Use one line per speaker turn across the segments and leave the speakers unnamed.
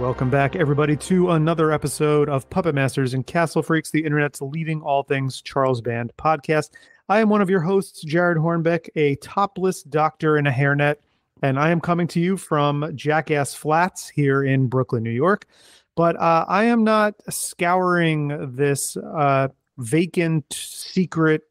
Welcome back, everybody, to another episode of Puppet Masters and Castle Freaks, the internet's leading all things Charles Band podcast. I am one of your hosts, Jared Hornbeck, a topless doctor in a hairnet, and I am coming to you from Jackass Flats here in Brooklyn, New York. But I am not scouring this vacant, secret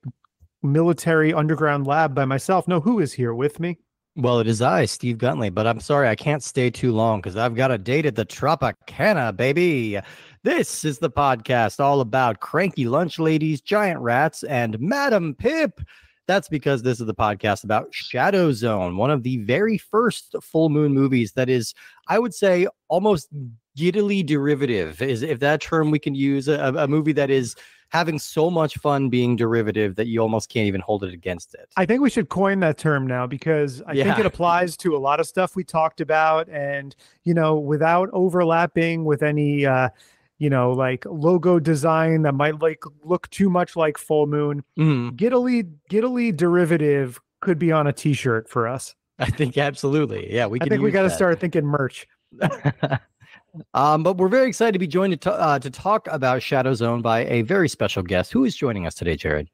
military underground lab by myself. No, who is here with me?
Well, it is I, Steve Guntley, but I'm sorry I can't stay too long because I've got a date at the Tropicana, baby. This is the podcast all about cranky lunch ladies, giant rats, and Madam Pip. That's because this is the podcast about Shadowzone, one of the very first full moon movies that is, I would say, almost giddily derivative, is if that term we can use, a movie that is having so much fun being derivative that you almost can't even hold it against it.
I think we should coin that term now because I think it applies to a lot of stuff we talked about, and, you know, without overlapping with any, like logo design that might look too much like Full Moon. Giddily derivative could be on a t-shirt for us.
I think absolutely. Yeah,
I think we got to start thinking merch.
But we're very excited to be joined to talk about Shadowzone by a very special guest. Who is joining us today, Jared?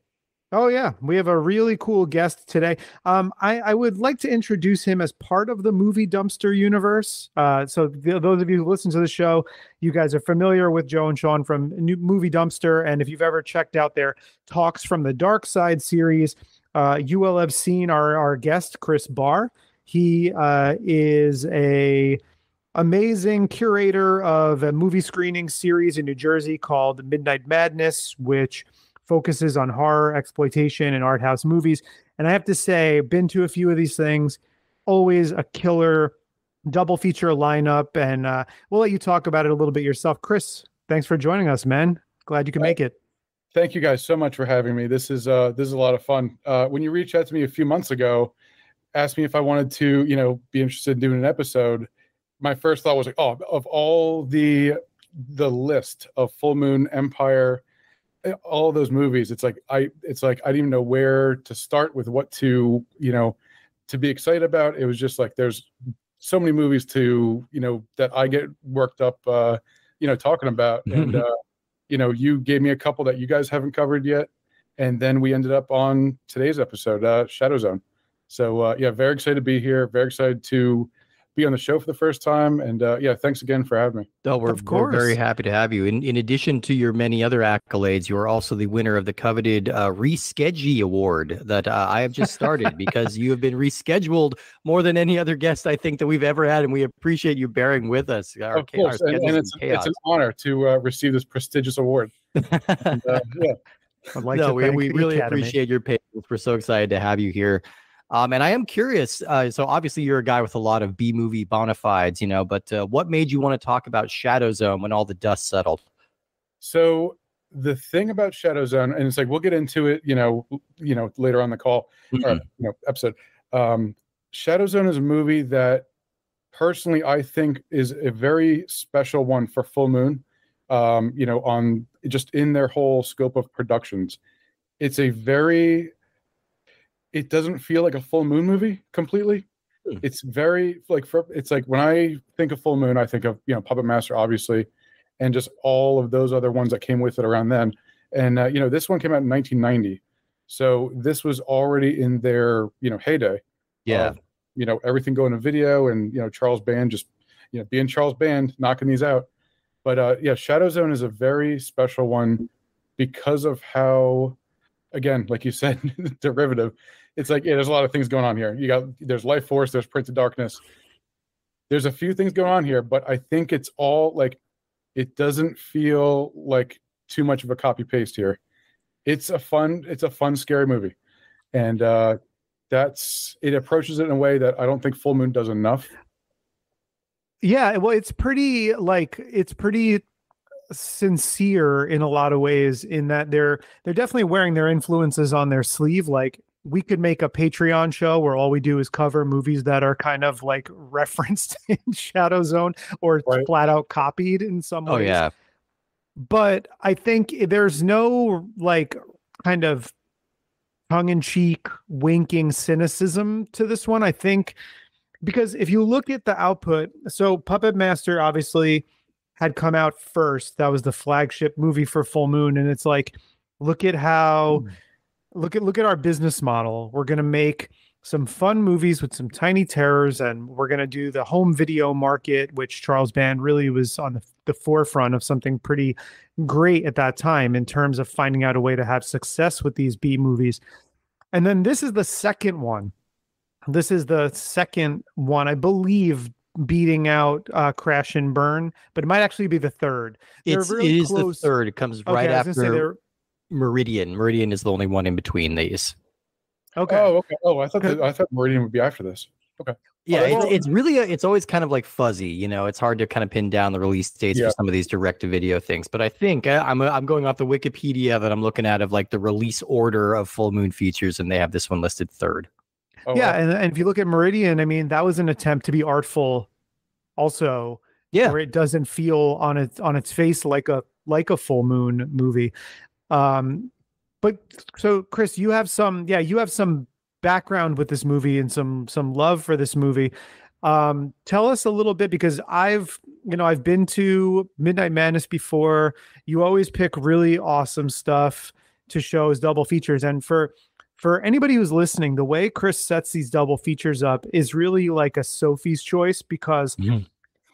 Oh, yeah. We have a really cool guest today. I would like to introduce him as part of the Movie Dumpster universe. So those of you who listen to the show, you guys are familiar with Joe and Sean from Movie Dumpster. And if you've ever checked out their Talks from the Dark Side series, you will have seen our guest, Chris Bahr. He is a amazing curator of a movie screening series in New Jersey called Midnight Madness, which focuses on horror, exploitation, and art house movies. And I have to say, been to a few of these things, always a killer double feature lineup. And we'll let you talk about it a little bit yourself. Chris, thanks for joining us, man. Glad you can make it.
Thank you guys so much for having me. This is a lot of fun. When you reached out to me a few months ago, asked me if I wanted to, be interested in doing an episode, my first thought was like, oh, of all the list of Full Moon, Empire, all those movies, it's like I didn't even know where to start with, what to be excited about. It was just like there's so many movies to that I get worked up talking about, and you gave me a couple that you guys haven't covered yet, and then we ended up on today's episode, Shadowzone. So very excited to be here. Very excited to be on the show for the first time, and thanks again for having me.
Oh, we're very happy to have you. In addition to your many other accolades, you are also the winner of the coveted Reschedule Award that I have just started because you have been rescheduled more than any other guest I think that we've ever had, and we appreciate you bearing with us.
Of course, and it's an honor to receive this prestigious award. And,
we really appreciate your patience. We're so excited to have you here. And I am curious, so obviously you're a guy with a lot of B-movie bona fides, but what made you want to talk about Shadowzone when all the dust settled?
So the thing about Shadowzone, and it's like, we'll get into it, later on the call, or, episode. Shadowzone is a movie that personally I think is a very special one for Full Moon, on just in their whole scope of productions. It's it doesn't feel like a Full Moon movie completely. It's very it's like when I think of Full Moon, I think of Puppet Master, obviously, and just all of those other ones that came with it around then. And this one came out in 1990, so this was already in their heyday.
Yeah,
everything going to video, and Charles Band just being Charles Band, knocking these out. But Shadowzone is a very special one because of how, again, like you said, derivative. It's like, there's a lot of things going on here. There's Life Force, there's Prince of Darkness. There's a few things going on here, but I think it's all like, it doesn't feel like too much of a copy paste here. It's a fun, scary movie. And it approaches it in a way that I don't think Full Moon does enough.
Yeah, well, it's pretty sincere in a lot of ways, in that they're definitely wearing their influences on their sleeve. Like, we could make a Patreon show where all we do is cover movies that are kind of like referenced in Shadowzone or flat out copied in some ways.
Oh yeah.
But I think there's no like kind of tongue-in-cheek winking cynicism to this one. I think because if you look at the output, so Puppet Master obviously had come out first. That was the flagship movie for Full Moon, and it's like, look at how, look at our business model. We're gonna make some fun movies with some tiny terrors, and we're gonna do the home video market, which Charles Band really was on the forefront of something pretty great at that time in terms of finding out a way to have success with these B movies. And then this is the second one. This is the second one, I believe, beating out Crash and Burn, but it might actually be the third.
It is the third. It comes right after Meridian. Meridian is the only one in between these.
Okay.
Oh, okay. Oh, I thought Meridian would be after this. Okay.
Yeah, it's really it's always kind of like fuzzy, you know. It's hard to kind of pin down the release dates for some of these direct-to-video things. But I think I'm going off the Wikipedia that I'm looking at of like the release order of Full Moon features, and they have this one listed third.
Oh,
yeah,
wow.
and if you look at Meridian, I mean, that was an attempt to be artful, also.
Yeah,
where it doesn't feel on its face like a Full Moon movie. But so Chris, you have some background with this movie and some love for this movie. Tell us a little bit, because I've been to Midnight Madness before. You always pick really awesome stuff to show as double features, and for anybody who's listening, the way Chris sets these double features up is really like a Sophie's choice, because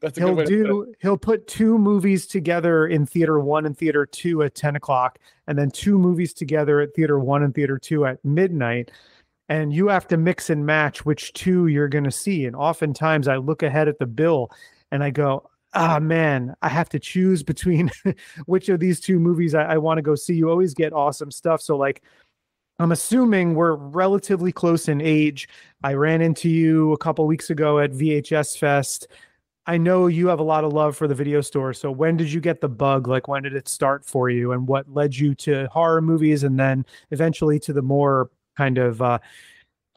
That's a good way to put it.
he'll put two movies together in theater 1 and theater 2 at 10 o'clock, and then two movies together at theater 1 and theater 2 at midnight. And you have to mix and match which two you're going to see. And oftentimes I look ahead at the bill and I go, ah, man, I have to choose between which of these two movies I want to go see. You always get awesome stuff. So like, I'm assuming we're relatively close in age. I ran into you a couple weeks ago at VHS Fest. I know you have a lot of love for the video store. So when did you get the bug? Like, when did it start for you, and what led you to horror movies and then eventually to the more kind of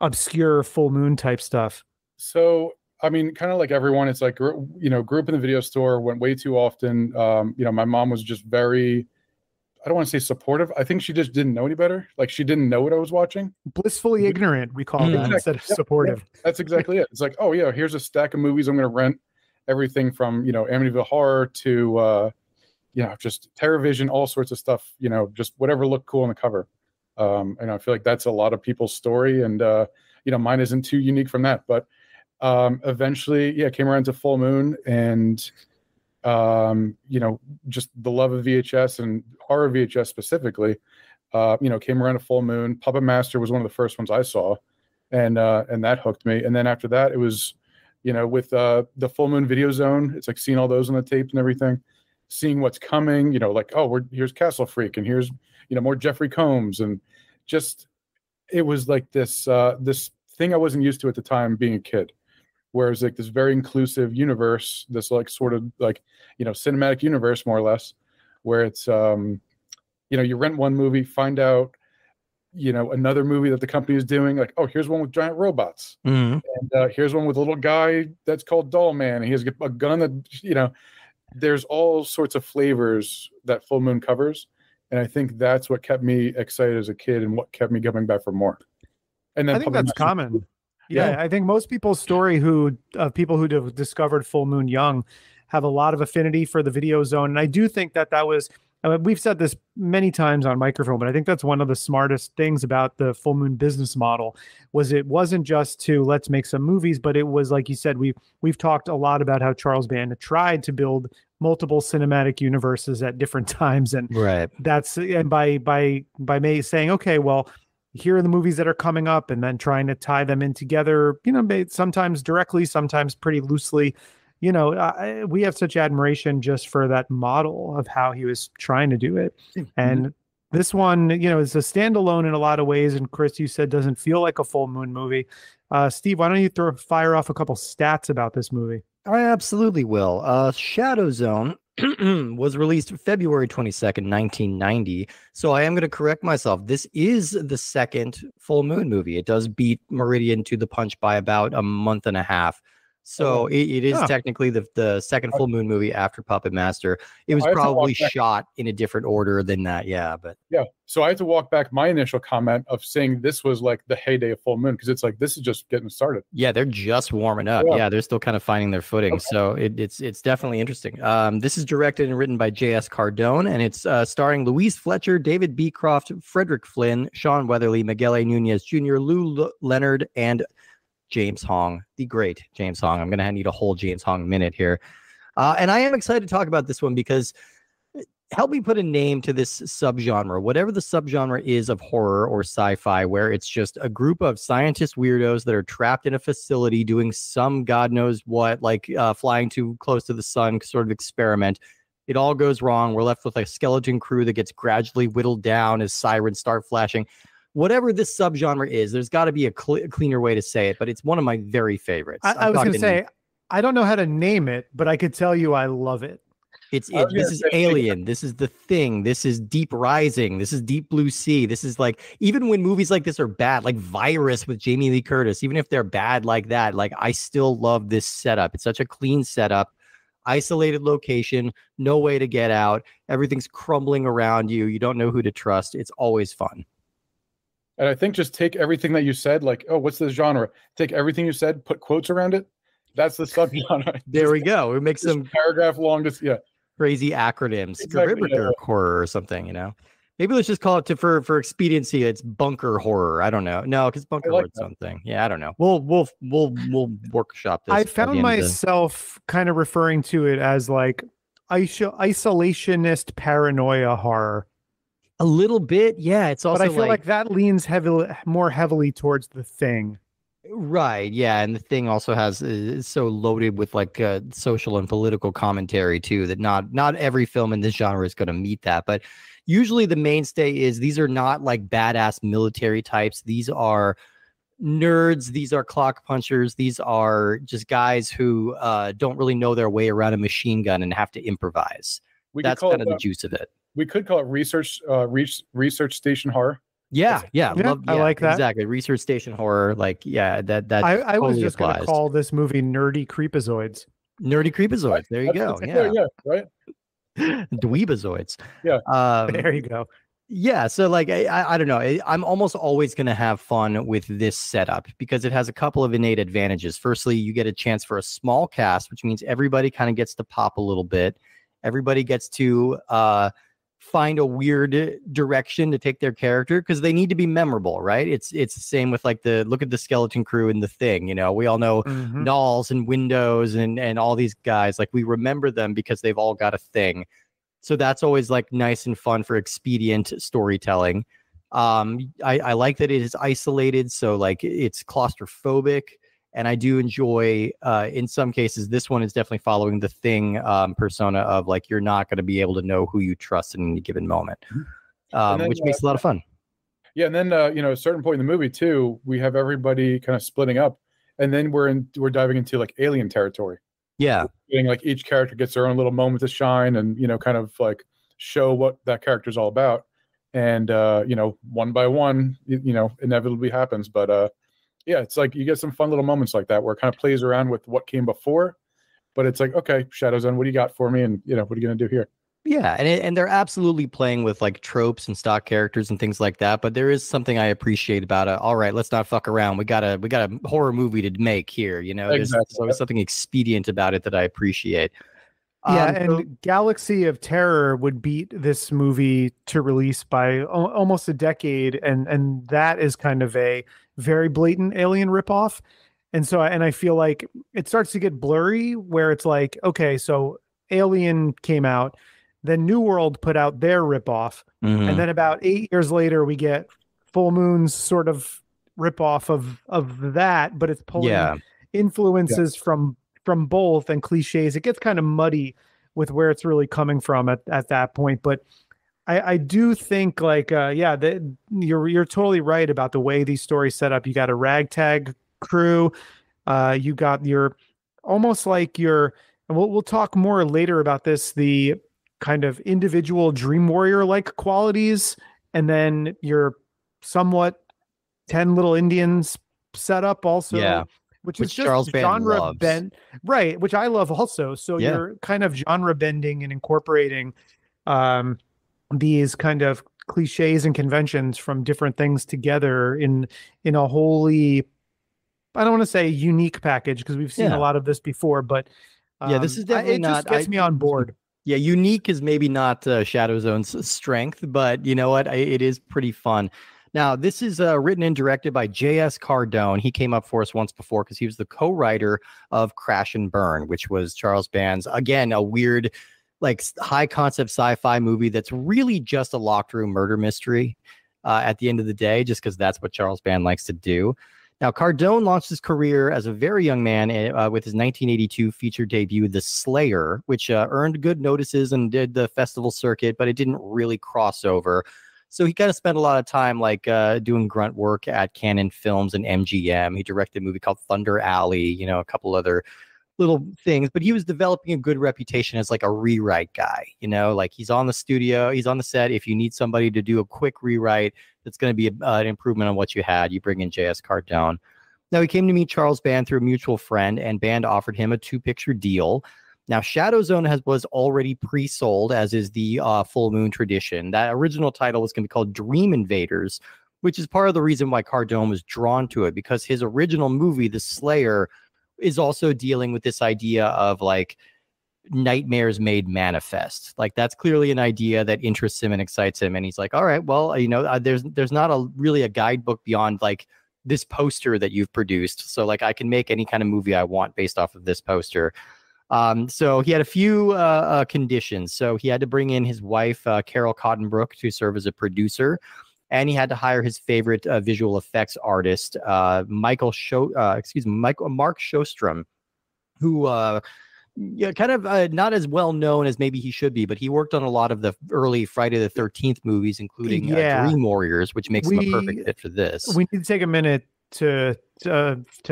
obscure Full Moon type stuff?
So, I mean, kind of like everyone, it's like, grew up in the video store, went way too often. My mom was just very, I don't want to say supportive. I think she just didn't know any better. Like, she didn't know what I was watching.
Blissfully ignorant, we call that,
Exactly.
instead of supportive.
Yeah, that's exactly it. It's like, oh yeah, here's a stack of movies I'm going to rent. Everything from, Amityville Horror to, just TerrorVision, all sorts of stuff, just whatever looked cool on the cover. And I feel like that's a lot of people's story. And, mine isn't too unique from that. But eventually, came around to Full Moon, and, just the love of VHS and horror VHS specifically, came around to Full Moon. Puppet Master was one of the first ones I saw, and that hooked me. And then after that, it was, with the Full Moon Video Zone, it's like seeing all those on the tapes and everything, seeing what's coming, like, oh, here's Castle Freak, and here's, more Jeffrey Combs, and just, it was like this thing I wasn't used to at the time being a kid, whereas like this very inclusive universe, this like sort of like, cinematic universe more or less, where it's, you rent one movie, find out, another movie that the company is doing, like, oh, here's one with giant robots, and here's one with a little guy that's called Doll Man, and he has a gun that, there's all sorts of flavors that Full Moon covers, and I think that's what kept me excited as a kid and what kept me coming back for more. And then
I think that's common. Yeah, I think most people's story people who discovered Full Moon young have a lot of affinity for the Video Zone, and I do think that was. We've said this many times on microphone, but I think that's one of the smartest things about the Full Moon business model was it wasn't just to let's make some movies, but it was, like you said, we've talked a lot about how Charles Band tried to build multiple cinematic universes at different times, and that's, and by saying, okay, well, here are the movies that are coming up, and then trying to tie them in together, sometimes directly, sometimes pretty loosely. We have such admiration just for that model of how he was trying to do it. And this one, is a standalone in a lot of ways. And Chris, you said doesn't feel like a Full Moon movie. Steve, why don't you fire off a couple stats about this movie?
I absolutely will. Shadowzone was released February 22nd, 1990. So I am going to correct myself. This is the second Full Moon movie. It does beat Meridian to the punch by about a month and a half. So it is
Oh.
technically the second full moon movie after Puppet Master. It was
I have to
probably
walk back.
shot in a different order than that. Yeah, but
Yeah. So I had to walk back my initial comment of saying this was like the heyday of full moon, because it's like this is just getting started.
yeah, they're just warming up.
Yeah.
Yeah, they're still kind of finding their footing.
Okay.
So it's definitely interesting. This is directed and written by J.S. Cardone, and it's starring Louise Fletcher, David Beecroft, Frederick Flynn, Sean Weatherly, Miguel A. Nunez Jr., Lou Leonard, and James Hong, the great James Hong. I'm going to need a whole James Hong minute here. And I am excited to talk about this one because help me put a name to this subgenre, whatever the subgenre is of horror or sci-fi, where it's just a group of scientist weirdos that are trapped in a facility doing some God knows what, like flying too close to the sun sort of experiment. It all goes wrong. We're left with a skeleton crew that gets gradually whittled down as sirens start flashing. Whatever this subgenre is, there's got to be a cleaner way to say it, but it's one of my very favorites.
I was going to say, I don't know how to name it, but I could tell you I love it.
This is Alien. This is The Thing. This is Deep Rising. This is Deep Blue Sea. This is like, even when movies like this are bad, like Virus with Jamie Lee Curtis, even if they're bad like that, like I still love this setup. It's such a clean setup. Isolated location, no way to get out. Everything's crumbling around you. You don't know who to trust. It's always fun.
And I think just take everything that you said, like, oh, what's the genre? Take everything you said, put quotes around it. That's the subgenre.
There we go. We make some
paragraph long. Just
crazy acronyms.
Exactly, yeah.
Horror or something, you know. Maybe let's just call it for expediency. It's bunker horror. I don't know. No, because bunker horror is something. Yeah, I don't know. We'll workshop this.
I found myself kind of referring to it as like isolationist paranoia horror.
A little bit, yeah. It's also,
but I feel like that leans more heavily towards The Thing.
Right, yeah, and The Thing also is so loaded with like social and political commentary too that not every film in this genre is going to meet that. But usually the mainstay is these are not like badass military types. These are nerds. These are clock punchers. These are just guys who don't really know their way around a machine gun and have to improvise. That's kind of the juice of it.
We could call it research station horror.
Yeah.
I like that.
Exactly. Research station horror. Like, yeah, that
I
totally
was just going to call this movie Nerdy Creepazoids.
Nerdy Creepazoids. There you go.
Yeah, right.
Dweebazoids.
Yeah.
There you go.
Yeah. So like, I don't know. I'm almost always going to have fun with this setup because it has a couple of innate advantages. Firstly, you get a chance for a small cast, which means everybody kind of gets to pop a little bit. Everybody gets to find a weird direction to take their character because they need to be memorable, right? It's the same with like look at the skeleton crew in The Thing. You know, we all know Knowles and Windows and all these guys. Like we remember them because they've all got a thing. So that's always like nice and fun for expedient storytelling. I like that it is isolated, so like it's claustrophobic. And I do enjoy, in some cases, this one is definitely following The Thing persona of like, you're not going to be able to know who you trust in any given moment, which makes a lot of fun.
Yeah. And then, at a certain point in the movie too, we have everybody kind of splitting up and then we're diving into like alien territory.
Yeah.
Getting like each character gets their own little moment to shine and, kind of like show what that character's all about. And, one by one, inevitably happens. But, yeah, it's like you get some fun little moments like that where it kind of plays around with what came before, but it's like, okay, Shadowzone, what do you got for me? And, what are you going to do here?
Yeah, and they're absolutely playing with like tropes and stock characters and things like that. But there is something I appreciate about it. All right, let's not fuck around. We got a horror movie to make here. There's always something expedient about it that I appreciate.
Yeah, and Galaxy of Terror would beat this movie to release by almost a decade, and that is kind of a very blatant Alien ripoff. And so, I feel like it starts to get blurry where it's like, okay, so Alien came out, then New World put out their ripoff, and then about 8 years later, we get Full Moon's sort of ripoff of that, but it's pulling influences from both and cliches. It gets kind of muddy with where it's really coming from at that point. But I do think like, you're totally right about the way these stories set up. You got a ragtag crew. You got almost like and we'll talk more later about this, the kind of individual Dream Warrior-like qualities. And then your somewhat 10 Little Indians setup also.
Yeah.
which is
which
just
Charles Band
genre
loves.
bend, right? Which I love also. So
Yeah.
you're kind of genre bending and incorporating um, these kind of cliches and conventions from different things together in a wholly, I don't want to say unique package because we've seen a
Yeah.
lot of this before, but
Yeah, this is definitely
it
not.
just gets me on board.
Yeah, unique is maybe not Shadowzone's strength, but you know what? It is pretty fun. Now, this is written and directed by J.S. Cardone. He came up for us once before because he was the co-writer of Crash and Burn, which was Charles Band's, again, a weird, like high concept sci-fi movie that's really just a locked room murder mystery at the end of the day, just because that's what Charles Band likes to do. Now, Cardone launched his career as a very young man with his 1982 feature debut, The Slayer, which earned good notices and did the festival circuit, but it didn't really cross over. So he kind of spent a lot of time like doing grunt work at Canon Films and MGM. He directed a movie called Thunder Alley, you know, a couple other little things, but he was developing a good reputation as like a rewrite guy, you know, like he's on the studio, he's on the set. If you need somebody to do a quick rewrite that's going to be an improvement on what you had, you bring in J.S. Cardone. Now, he came to meet Charles Band through a mutual friend, and Band offered him a 2-picture deal. Now, Shadowzone was already pre-sold, as is the Full Moon tradition. That original title was going to be called Dream Invaders, which is part of the reason why Cardone was drawn to it, because his original movie, The Slayer, is also dealing with this idea of like nightmares made manifest. Like that's clearly an idea that interests him and excites him. And he's like, all right, well, you know, there's not really a guidebook beyond like this poster that you've produced. So like I can make any kind of movie I want based off of this poster. So he had a few conditions. So he had to bring in his wife, Carol Cottonbrook, to serve as a producer. And he had to hire his favorite visual effects artist, Mark Shostrom, who kind of not as well known as maybe he should be, but he worked on a lot of the early Friday the 13th movies, including Dream Warriors, which makes him a perfect fit for this.
We need to take a minute to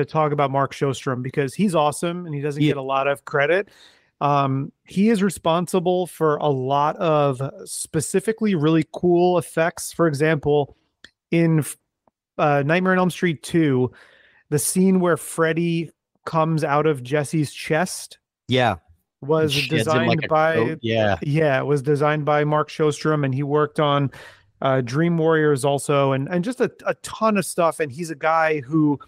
talk about Mark Shostrom because he's awesome and he doesn't get a lot of credit. He is responsible for a lot of specifically really cool effects. For example, in Nightmare on Elm Street 2, the scene where Freddy comes out of Jesse's chest was designed by it was designed by Mark Shostrom, and he worked on Dream Warriors also, and just a ton of stuff. And he's a guy who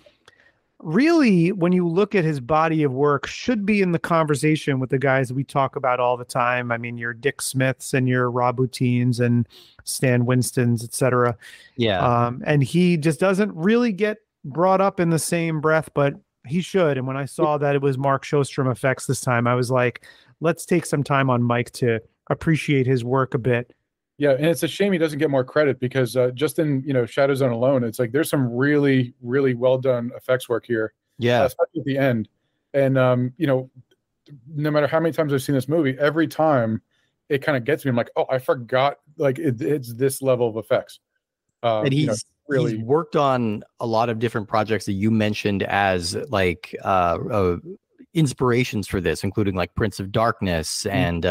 really, when you look at his body of work, should be in the conversation with the guys we talk about all the time. I mean, your Dick Smiths and your Rob Boutines and Stan Winstons, etc.
Yeah.
And he just doesn't really get brought up in the same breath, but he should. And when I saw that it was Mark Shostrom effects this time, I was like, let's take some time on Mike to appreciate his work a bit.
Yeah, and it's a shame he doesn't get more credit because just in Shadowzone alone, it's like there's some really, really well done effects work here.
Yeah,
especially at the end. And no matter how many times I've seen this movie, every time it kind of gets me. I'm like, oh, I forgot. Like it's this level of effects.
And he's worked on a lot of different projects that you mentioned as like inspirations for this, including like Prince of Darkness, and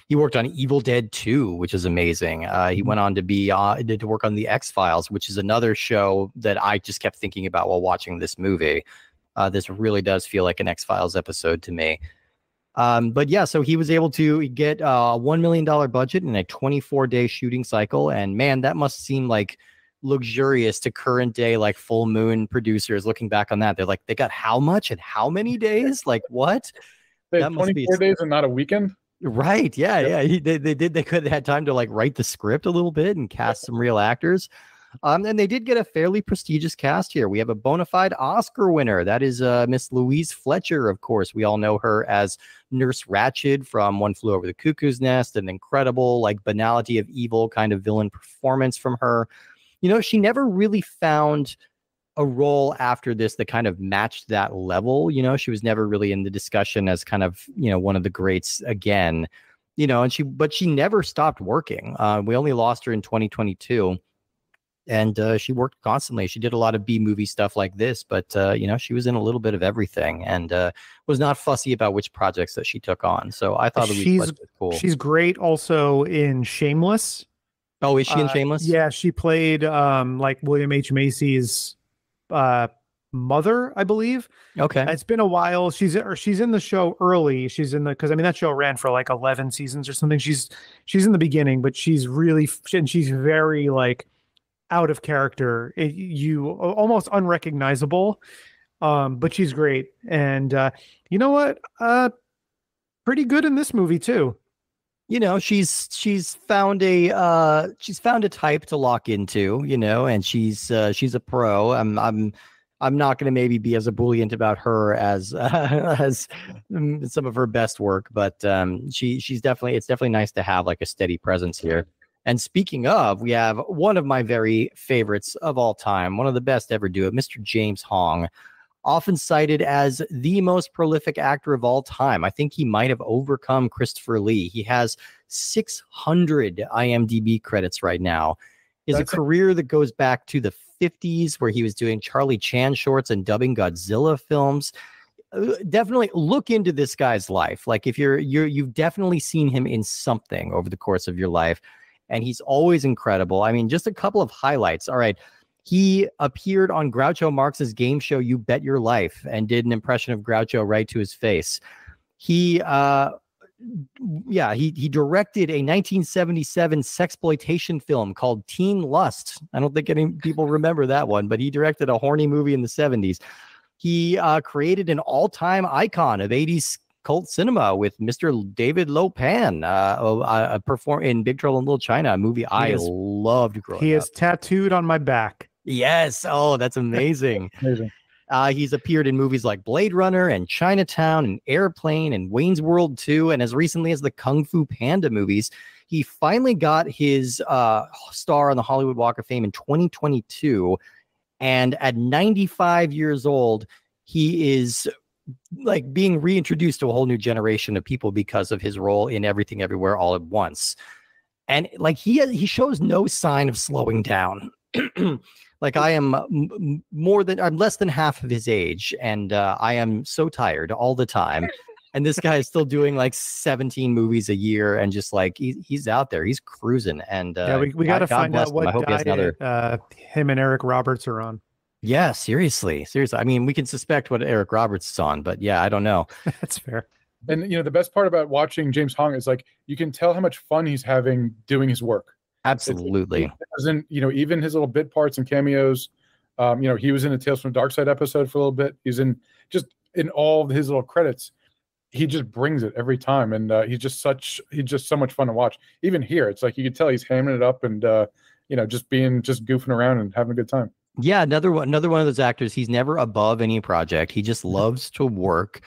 he worked on Evil Dead 2, which is amazing. He went on to be to work on the X-Files, which is another show that I just kept thinking about while watching this movie. This really does feel like an X-Files episode to me. But yeah, so he was able to get a $1 million budget in a 24-day shooting cycle, and man, that must seem like luxurious to current day like Full Moon producers. Looking back on that, they're like, they got how much and how many days? Like what?
They had 24 days and not a weekend.
Right? Yeah, yeah. They could have had time to like write the script a little bit and cast some real actors. And they did get a fairly prestigious cast here. We have a bona fide Oscar winner. That is Miss Louise Fletcher, of course. We all know her as Nurse Ratched from One Flew Over the Cuckoo's Nest. An incredible, like, banality of evil kind of villain performance from her. You know, she never really found a role after this that kind of matched that level. You know, she was never really in the discussion as kind of, you know, one of the greats again. You know, but she never stopped working. We only lost her in 2022. And she worked constantly. She did a lot of B-movie stuff like this, but, you know, she was in a little bit of everything and was not fussy about which projects that she took on. So I thought Louise Fletcher was cool.
She's great also in Shameless.
Oh, is she in Shameless?
Yeah, she played like William H. Macy's mother, I believe.
Okay.
It's been a while. She's in the show early. She's in the because I mean that show ran for like 11 seasons or something. She's in the beginning, but she's really and she's very like out of character. You almost unrecognizable. But she's great, and you know what? Pretty good in this movie too.
You know, she's found a type to lock into, you know, and she's a pro. I'm not going to maybe be as ebullient about her as as some of her best work, but she's definitely, it's definitely nice to have like a steady presence here. And speaking of, we have one of my very favorites of all time, one of the best ever do it, Mr. James Hong, often cited as the most prolific actor of all time. I think he might have overcome Christopher Lee. He has 600 IMDb credits right now. He has a career that goes back to the 50s, where he was doing Charlie Chan shorts and dubbing Godzilla films. Definitely look into this guy's life. Like if you've definitely seen him in something over the course of your life, and he's always incredible. I mean, just a couple of highlights. All right. He appeared on Groucho Marx's game show, You Bet Your Life, and did an impression of Groucho right to his face. He directed a 1977 sexploitation film called Teen Lust. I don't think any people remember that one, but he directed a horny movie in the 70s. He created an all-time icon of 80s cult cinema with Mr. David Lopan, perform in Big Trouble in Little China, a movie I loved growing up.
He is tattooed on my back.
Yes. Oh, that's amazing.
Amazing.
He's appeared in movies like Blade Runner and Chinatown and Airplane and Wayne's World 2. And as recently as the Kung Fu Panda movies, he finally got his star on the Hollywood Walk of Fame in 2022. And at 95 years old, he is like being reintroduced to a whole new generation of people because of his role in Everything Everywhere All at Once. And like he shows no sign of slowing down. Like I'm less than half of his age, and I am so tired all the time. And this guy is still doing like 17 movies a year, and just like he's out there, he's cruising. And
yeah, we got to find out what diet him and Eric Roberts are on.
Yeah, seriously. I mean, we can suspect what Eric Roberts is on, but yeah, I don't know.
That's fair.
And you know, the best part about watching James Hong is like you can tell how much fun he's having doing his work.
Absolutely.
You know, even his little bit parts and cameos. You know, he was in a Tales from the Dark Side episode for a little bit. He's in all of his little credits. He just brings it every time, and he's just so much fun to watch. Even here, it's like you can tell he's hamming it up and you know, just goofing around and having a good time.
Yeah, another one of those actors. He's never above any project. He just loves to work.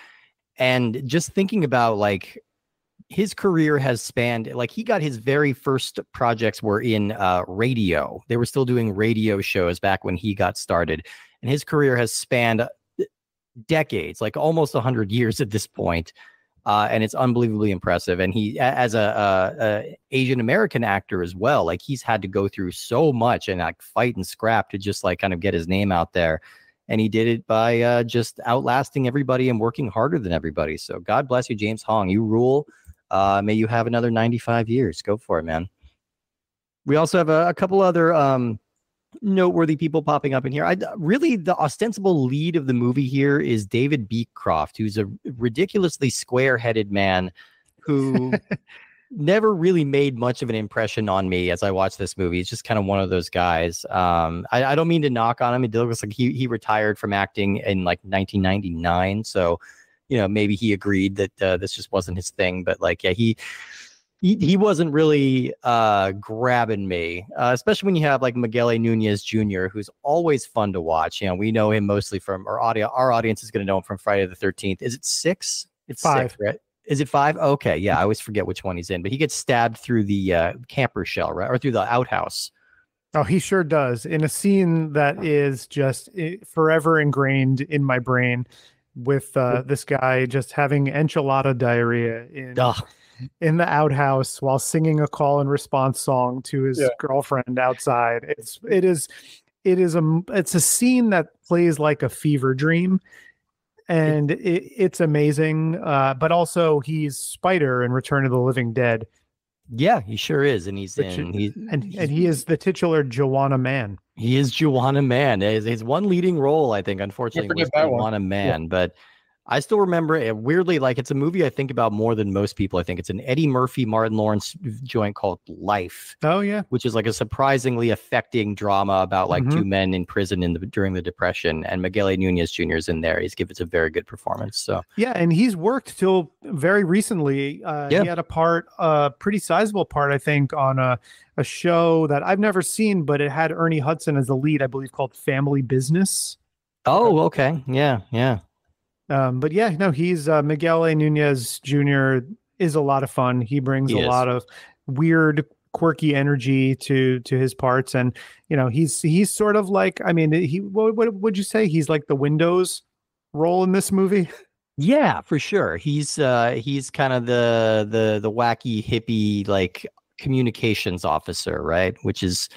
And just thinking about like his career has spanned, like he got his very first projects were in radio. They were still doing radio shows back when he got started. And his career has spanned decades, like almost 100 years at this point. And it's unbelievably impressive. And he, as a Asian American actor as well, like he's had to go through so much and like fight and scrap to just like kind of get his name out there. And he did it by just outlasting everybody and working harder than everybody. So God bless you, James Hong. You rule. May you have another 95 years. Go for it, man. We also have a couple other noteworthy people popping up in here. Really, the ostensible lead of the movie here is David Beecroft, who's a ridiculously square-headed man who never really made much of an impression on me as I watched this movie. He's just kind of one of those guys. I don't mean to knock on him. It looks like he retired from acting in like 1999. So, you know, maybe he agreed that this just wasn't his thing. But like, yeah, he wasn't really grabbing me, especially when you have like Miguel A. Nunez Jr., who's always fun to watch. You know, we know him mostly from our audience is going to know him from Friday the 13th. Is it 6? It's
5,
6, right? Is it 5? Okay, yeah, I always forget which one he's in, but he gets stabbed through the camper shell, right, or through the outhouse.
Oh, he sure does, in a scene that is just forever ingrained in my brain, with this guy just having enchilada diarrhea in the outhouse while singing a call and response song to his girlfriend outside. It's a scene that plays like a fever dream. And it's amazing, but also he's Spider in Return of the Living Dead.
Yeah, he sure is, and he is the titular Joanna Man. He is Juwanna Mann. His one leading role, I think,
Can't
unfortunately,
forget
was
that one.
Juwanna
Yeah.
Mann. But I still remember it weirdly. Like it's a movie I think about more than most people. I think it's an Eddie Murphy, Martin Lawrence joint called Life,
Oh yeah.
which is like a surprisingly affecting drama about like
Mhm.
two men in prison during the Depression. And Miguel Nunez Jr. is in there. He's given a very good performance. So
Yeah, and he's worked till very recently. He
yeah.
had a part, a pretty sizable part, I think, on a show that I've never seen, but it had Ernie Hudson as the lead, I believe, called Family Business.
Okay.
Oh, okay. Yeah, yeah.
But yeah, no, he's Miguel A. Nunez Jr. is a lot of fun. He brings
He
a
is.
lot of weird, quirky energy to his parts, and he's sort of like, I mean, what would you say? He's like the Windows role in this movie.
Yeah, for sure. He's kind of the wacky hippie like communications officer, right? Which is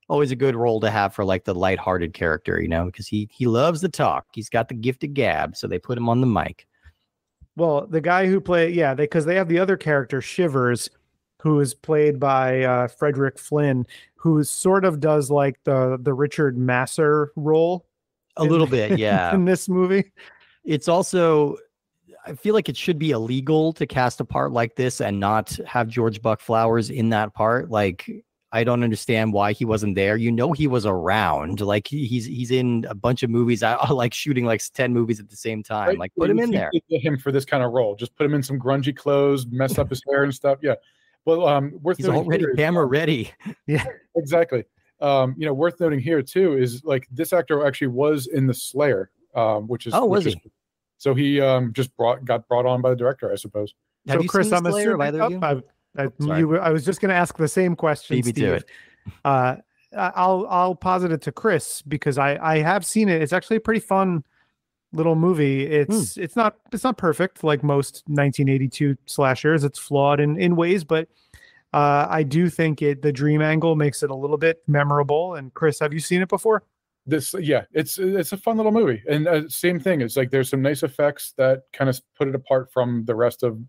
always a good role to have for like the lighthearted character, because he loves to talk. He's got the gift of gab, so they put him on the mic.
Well, the guy who played, yeah, because they have the other character, Shivers, who is played by Frederick Flynn, who sort of does like the Richard Masser role
A little bit,
in,
yeah.
in this movie.
It's also, I feel like it should be illegal to cast a part like this and not have George Buck Flowers in that part. Like, I don't understand why he wasn't there. He was around. Like he's in a bunch of movies. I like shooting like 10 movies at the same time.
Right?
Like put him in there.
Get him for this kind of role. Just put him in some grungy clothes, mess up his hair and stuff. Yeah. Well,
He's already camera ready.
Yeah,
exactly. Worth noting here too is like this actor actually was in the Slayer, which is
was he?
So he just got brought on by the director, I suppose.
Have
so
you
Chris,
seen
I'm
Slayer,
assuming.
either of you?
I was just going to ask the same question,
Beat me to
Steve. I'll posit it to Chris because I have seen it. It's actually a pretty fun little movie. It's not perfect like most 1982 slashers. It's flawed in ways, but I do think the dream angle makes it a little bit memorable. And Chris, have you seen it before?
It's a fun little movie, and same thing. It's like there's some nice effects that kind of put it apart from the rest of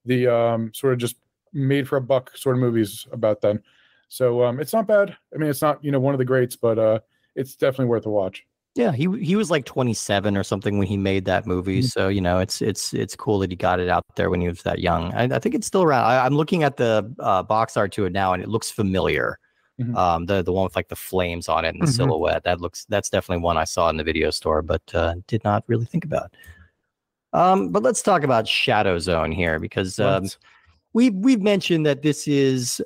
the sort of just made for a buck sort of movies about then. So it's not bad. I mean, it's not one of the greats, but it's definitely worth a watch.
Yeah, he was like 27 or something when he made that movie. So it's cool that he got it out there when he was that young. I think it's still around. I'm looking at the box art to it now, and it looks familiar. The one with like the flames on it and the silhouette. That's definitely one I saw in the video store, but did not really think about. But let's talk about Shadowzone here because we've mentioned that this is,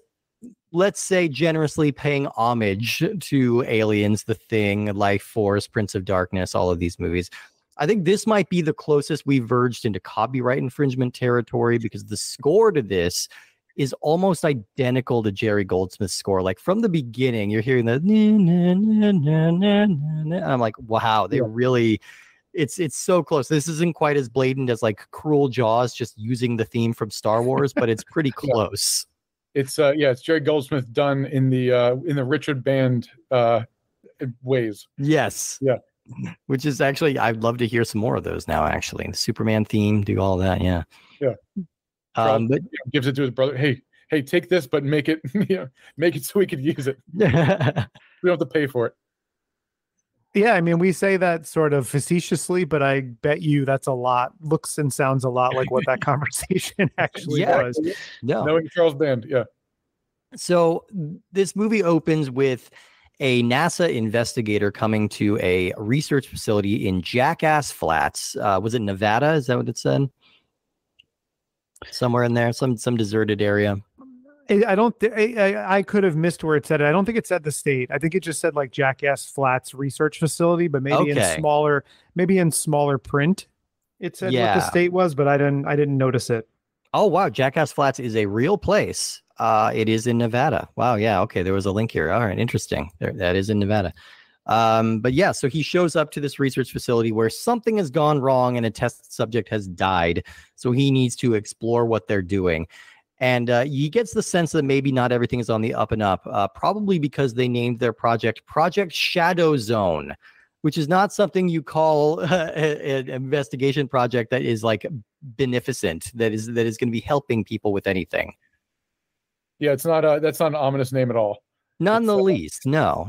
let's say, generously paying homage to Aliens, The Thing, Life Force, Prince of Darkness, all of these movies. I think this might be the closest we've verged into copyright infringement territory because the score to this is almost identical to Jerry Goldsmith's score. Like from the beginning, you're hearing the and I'm like, wow, they really, it's so close. This isn't quite as blatant as like Cruel Jaws, just using the theme from Star Wars, but it's pretty close.
It's it's Jerry Goldsmith done in the Richard Band ways.
Yes.
Yeah.
Which is actually, I'd love to hear some more of those now, actually. The Superman theme, do all that. Yeah.
Yeah. But gives it to his brother. Hey, take this, but make it, make it so we could use it. We don't have to pay for it.
Yeah, I mean, we say that sort of facetiously, but I bet you that's a lot, looks and sounds a lot like what that conversation actually was.
No. Knowing Charles Band, yeah.
So this movie opens with a NASA investigator coming to a research facility in Jackass Flats. Was it Nevada? Is that what it said? Somewhere in there, some deserted area.
I could have missed where it said it. I don't think it said the state. I think it just said like Jackass Flats Research Facility, but maybe in smaller print. It said what the state was, but I didn't notice it.
Oh wow, Jackass Flats is a real place. It is in Nevada. Wow, yeah, okay, there was a link here. All right, interesting. That is in Nevada. But yeah, so he shows up to this research facility where something has gone wrong and a test subject has died. So he needs to explore what they're doing. And he gets the sense that maybe not everything is on the up and up, probably because they named their project Project Shadowzone, which is not something you call an investigation project that is like beneficent, that is going to be helping people with anything.
Yeah, it's not that's not an ominous name at all.
Not in the least. No.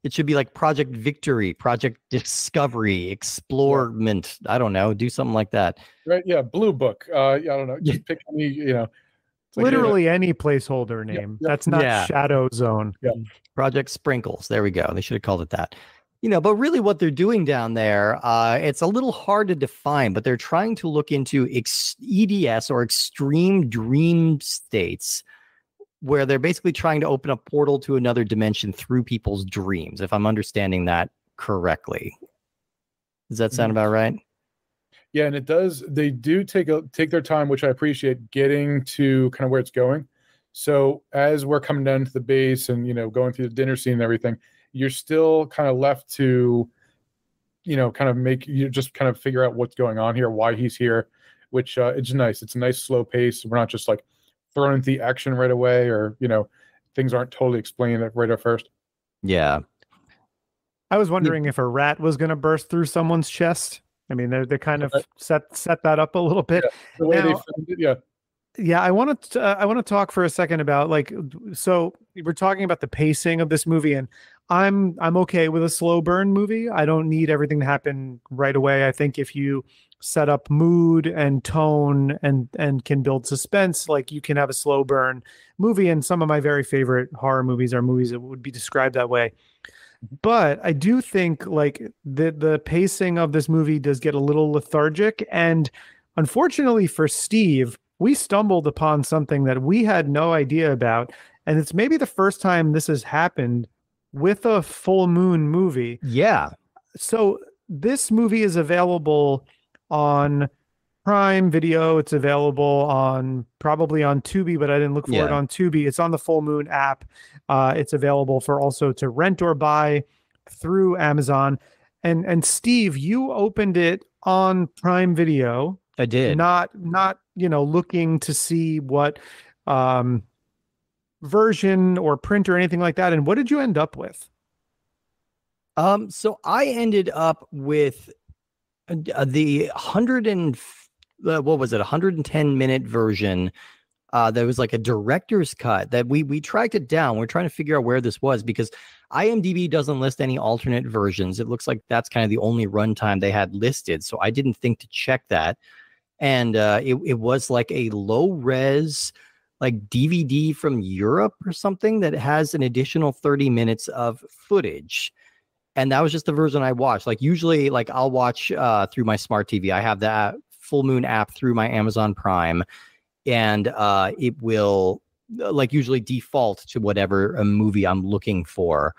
It should be like Project Victory, Project Discovery, Explorement. I don't know. Do something like that.
Right? Yeah, Blue Book. I don't know. Just pick any. It's like,
Literally any placeholder name. That's not Shadowzone.
Yeah.
Project Sprinkles. There we go. They should have called it that. But really what they're doing down there, it's a little hard to define, but they're trying to look into EDS or extreme dream states, where they're basically trying to open a portal to another dimension through people's dreams, if I'm understanding that correctly. Does that sound about right?
Yeah, and it does. They do take their time, which I appreciate, getting to kind of where it's going. So as we're coming down to the base and going through the dinner scene and everything, you're still kind of left to kind of figure out what's going on here, why he's here, which it's nice. It's a nice slow pace. We're not just like thrown into the action right away, or things aren't totally explained right at first.
Yeah,
I was wondering if a rat was going to burst through someone's chest. I mean, they kind of set that up a little bit.
Yeah, the way they filmed it, yeah.
Yeah, I want to talk for a second about so we're talking about the pacing of this movie, and I'm okay with a slow burn movie. I don't need everything to happen right away. I think if you set up mood and tone and can build suspense, you can have a slow burn movie. And some of my very favorite horror movies are movies that would be described that way. But I do think the pacing of this movie does get a little lethargic. And unfortunately for Steve, we stumbled upon something that we had no idea about. And it's maybe the first time this has happened with a full moon movie.
Yeah.
So this movie is available on Prime Video. It's available probably on Tubi, but I didn't look for it on Tubi. It's on the Full Moon app. It's available for also to rent or buy through Amazon. And Steve, you opened it on Prime Video.
I did.
Not looking to see what version or print or anything like that. And what did you end up with?
So I ended up with the 110-minute version. There was like a director's cut that we tracked it down. We're trying to figure out where this was because IMDb doesn't list any alternate versions. It looks like that's kind of the only runtime they had listed. So I didn't think to check that. And it was like a low res DVD from Europe or something that has an additional 30 minutes of footage. And that was just the version I watched. Usually, I'll watch through my smart TV. I have that Full Moon app through my Amazon Prime, and it will usually default to whatever a movie I'm looking for.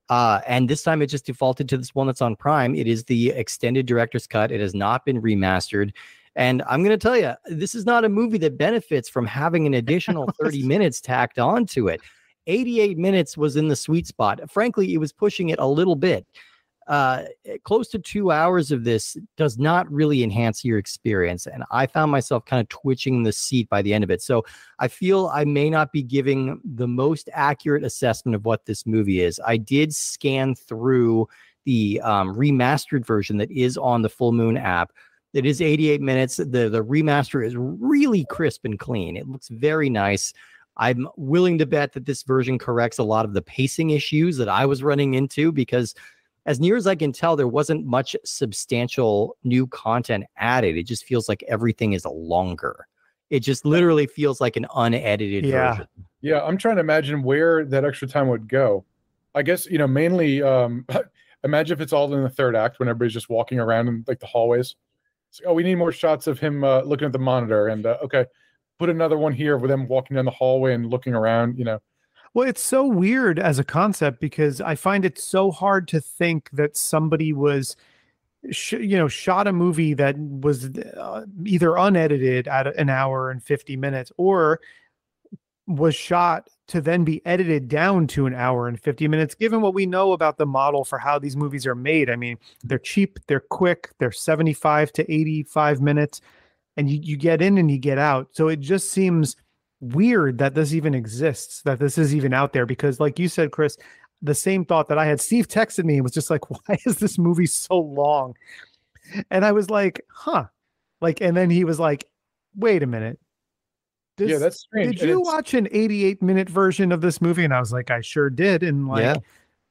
And this time it just defaulted to this one that's on Prime. It is the extended director's cut. It has not been remastered. And I'm going to tell you, this is not a movie that benefits from having an additional 30 minutes tacked onto it. 88 minutes was in the sweet spot. Frankly, it was pushing it a little bit. Close to 2 hours of this does not really enhance your experience. And I found myself kind of twitching the seat by the end of it. So I feel I may not be giving the most accurate assessment of what this movie is. I did scan through the remastered version that is on the Full Moon app. It is 88 minutes. The remaster is really crisp and clean. It looks very nice. I'm willing to bet that this version corrects a lot of the pacing issues that I was running into because as near as I can tell, there wasn't much substantial new content added. It just feels like everything is longer. It just literally feels like an unedited version.
Yeah, I'm trying to imagine where that extra time would go. I guess, mainly imagine if it's all in the third act when everybody's just walking around in the hallways. It's we need more shots of him looking at the monitor and okay, put another one here with them walking down the hallway and looking around,
Well, it's so weird as a concept because I find it so hard to think that somebody was, shot a movie that was either unedited at an hour and 50 minutes or was shot to then be edited down to an hour and 50 minutes, given what we know about the model for how these movies are made. I mean, they're cheap, they're quick, they're 75 to 85 minutes, and you get in and you get out. So it just seems weird that this even exists, that this is even out there, because like you said, Chris, the same thought that I had, Steve texted me and was just like, why is this movie so long? And I was like, and then he was like, wait a minute.
Yeah, that's strange.
Did you watch an 88-minute version of this movie? And I was like, I sure did. And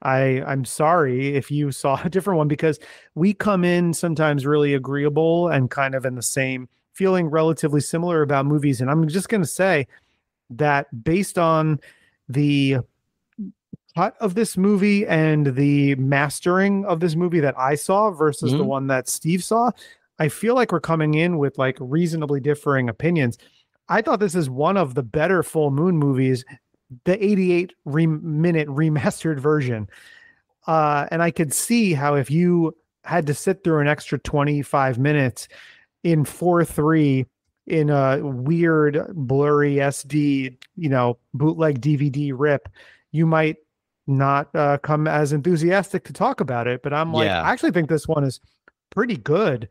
I'm sorry if you saw a different one, because we come in sometimes really agreeable and kind of in the same, feeling relatively similar about movies. And I'm just going to say that based on the cut of this movie and the mastering of this movie that I saw versus the one that Steve saw, I feel like we're coming in with like reasonably differing opinions. I thought this is one of the better full moon movies, the 88-minute remastered version. And I could see how if you had to sit through an extra 25 minutes in 4:3 in a weird, blurry SD, bootleg DVD rip, you might not come as enthusiastic to talk about it. But I'm like, I actually think this one is pretty good.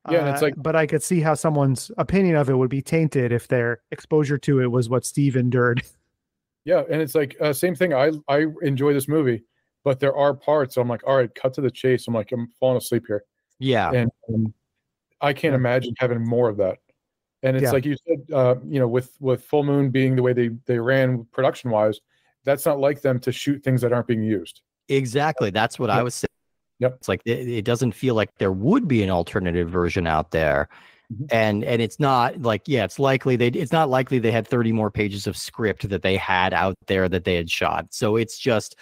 Yeah, and it's like,
but I could see how someone's opinion of it would be tainted if their exposure to it was what Steve endured.
Yeah, and it's like same thing. I enjoy this movie, but there are parts I'm like, all right, cut to the chase. I'm like, I'm falling asleep here.
Yeah,
and I can't imagine having more of that. And it's like you said, with Full Moon being the way they ran production wise, that's not like them to shoot things that aren't being used.
Exactly. That's what I was saying.
Yep.
It's like it doesn't feel like there would be an alternative version out there. And it's not like, it's likely it's not likely they had 30 more pages of script that they had out there that they had shot. So it's just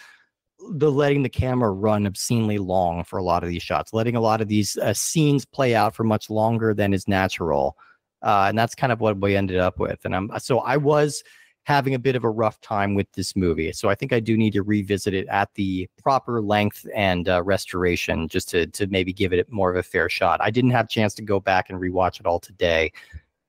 letting the camera run obscenely long for a lot of these shots, letting a lot of these scenes play out for much longer than is natural. And that's kind of what we ended up with. And I was having a bit of a rough time with this movie. So I think I do need to revisit it at the proper length and restoration, just to maybe give it more of a fair shot. I didn't have a chance to go back and rewatch it all today,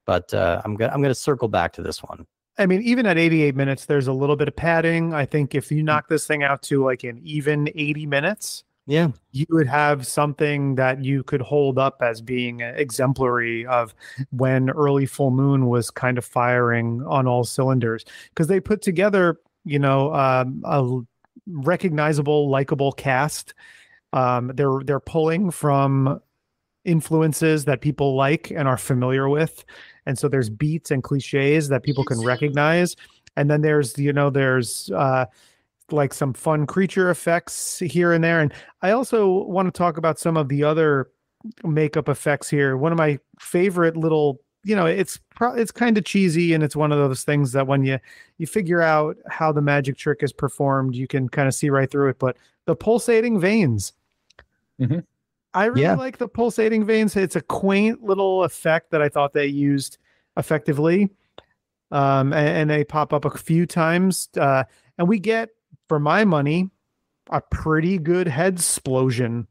but I'm gonna circle back to this one.
I mean, even at 88 minutes, there's a little bit of padding. I think if you knock this thing out to like an even 80 minutes, you would have something that you could hold up as being exemplary of when early Full Moon was kind of firing on all cylinders, because they put together, a recognizable, likable cast. They're pulling from influences that people like and are familiar with, and so there's beats and cliches that people can recognize, and then there's like some fun creature effects here and there. And I also want to talk about some of the other makeup effects here. One of my favorite little, it's kind of cheesy, and it's one of those things that when you figure out how the magic trick is performed, you can kind of see right through it. But the pulsating veins, I really like the pulsating veins. It's a quaint little effect that I thought they used effectively. And they pop up a few times, and we get, for my money, a pretty good head explosion.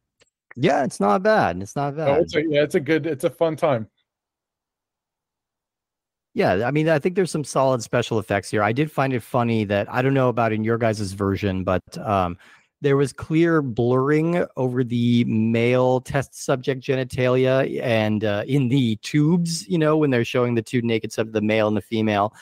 Yeah, it's not bad. It's not bad.
It's a fun time.
Yeah, I mean, I think there's some solid special effects here. I did find it funny that, I don't know about in your guys' version, but there was clear blurring over the male test subject genitalia and in the tubes, when they're showing the two naked subjects, the male and the female.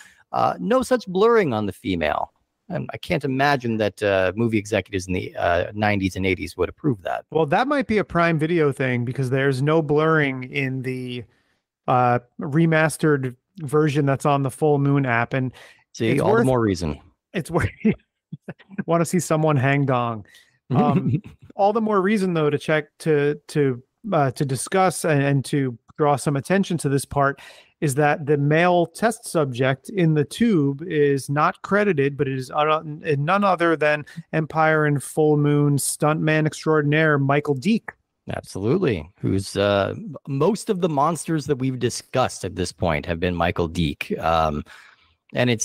No such blurring on the female. And I can't imagine that movie executives in the 90s and 80s would approve that.
Well, that might be a Prime Video thing, because there's no blurring in the remastered version that's on the Full Moon app. And
see, all the more reason.
It's where you want to see someone hang dong. All the more reason, though, to check to discuss and to draw some attention to this part is that the male test subject in the tube is not credited, but it is none other than Empire and Full Moon stuntman extraordinaire Michael Deak.
Absolutely. Who's most of the monsters that we've discussed at this point have been Michael Deak. And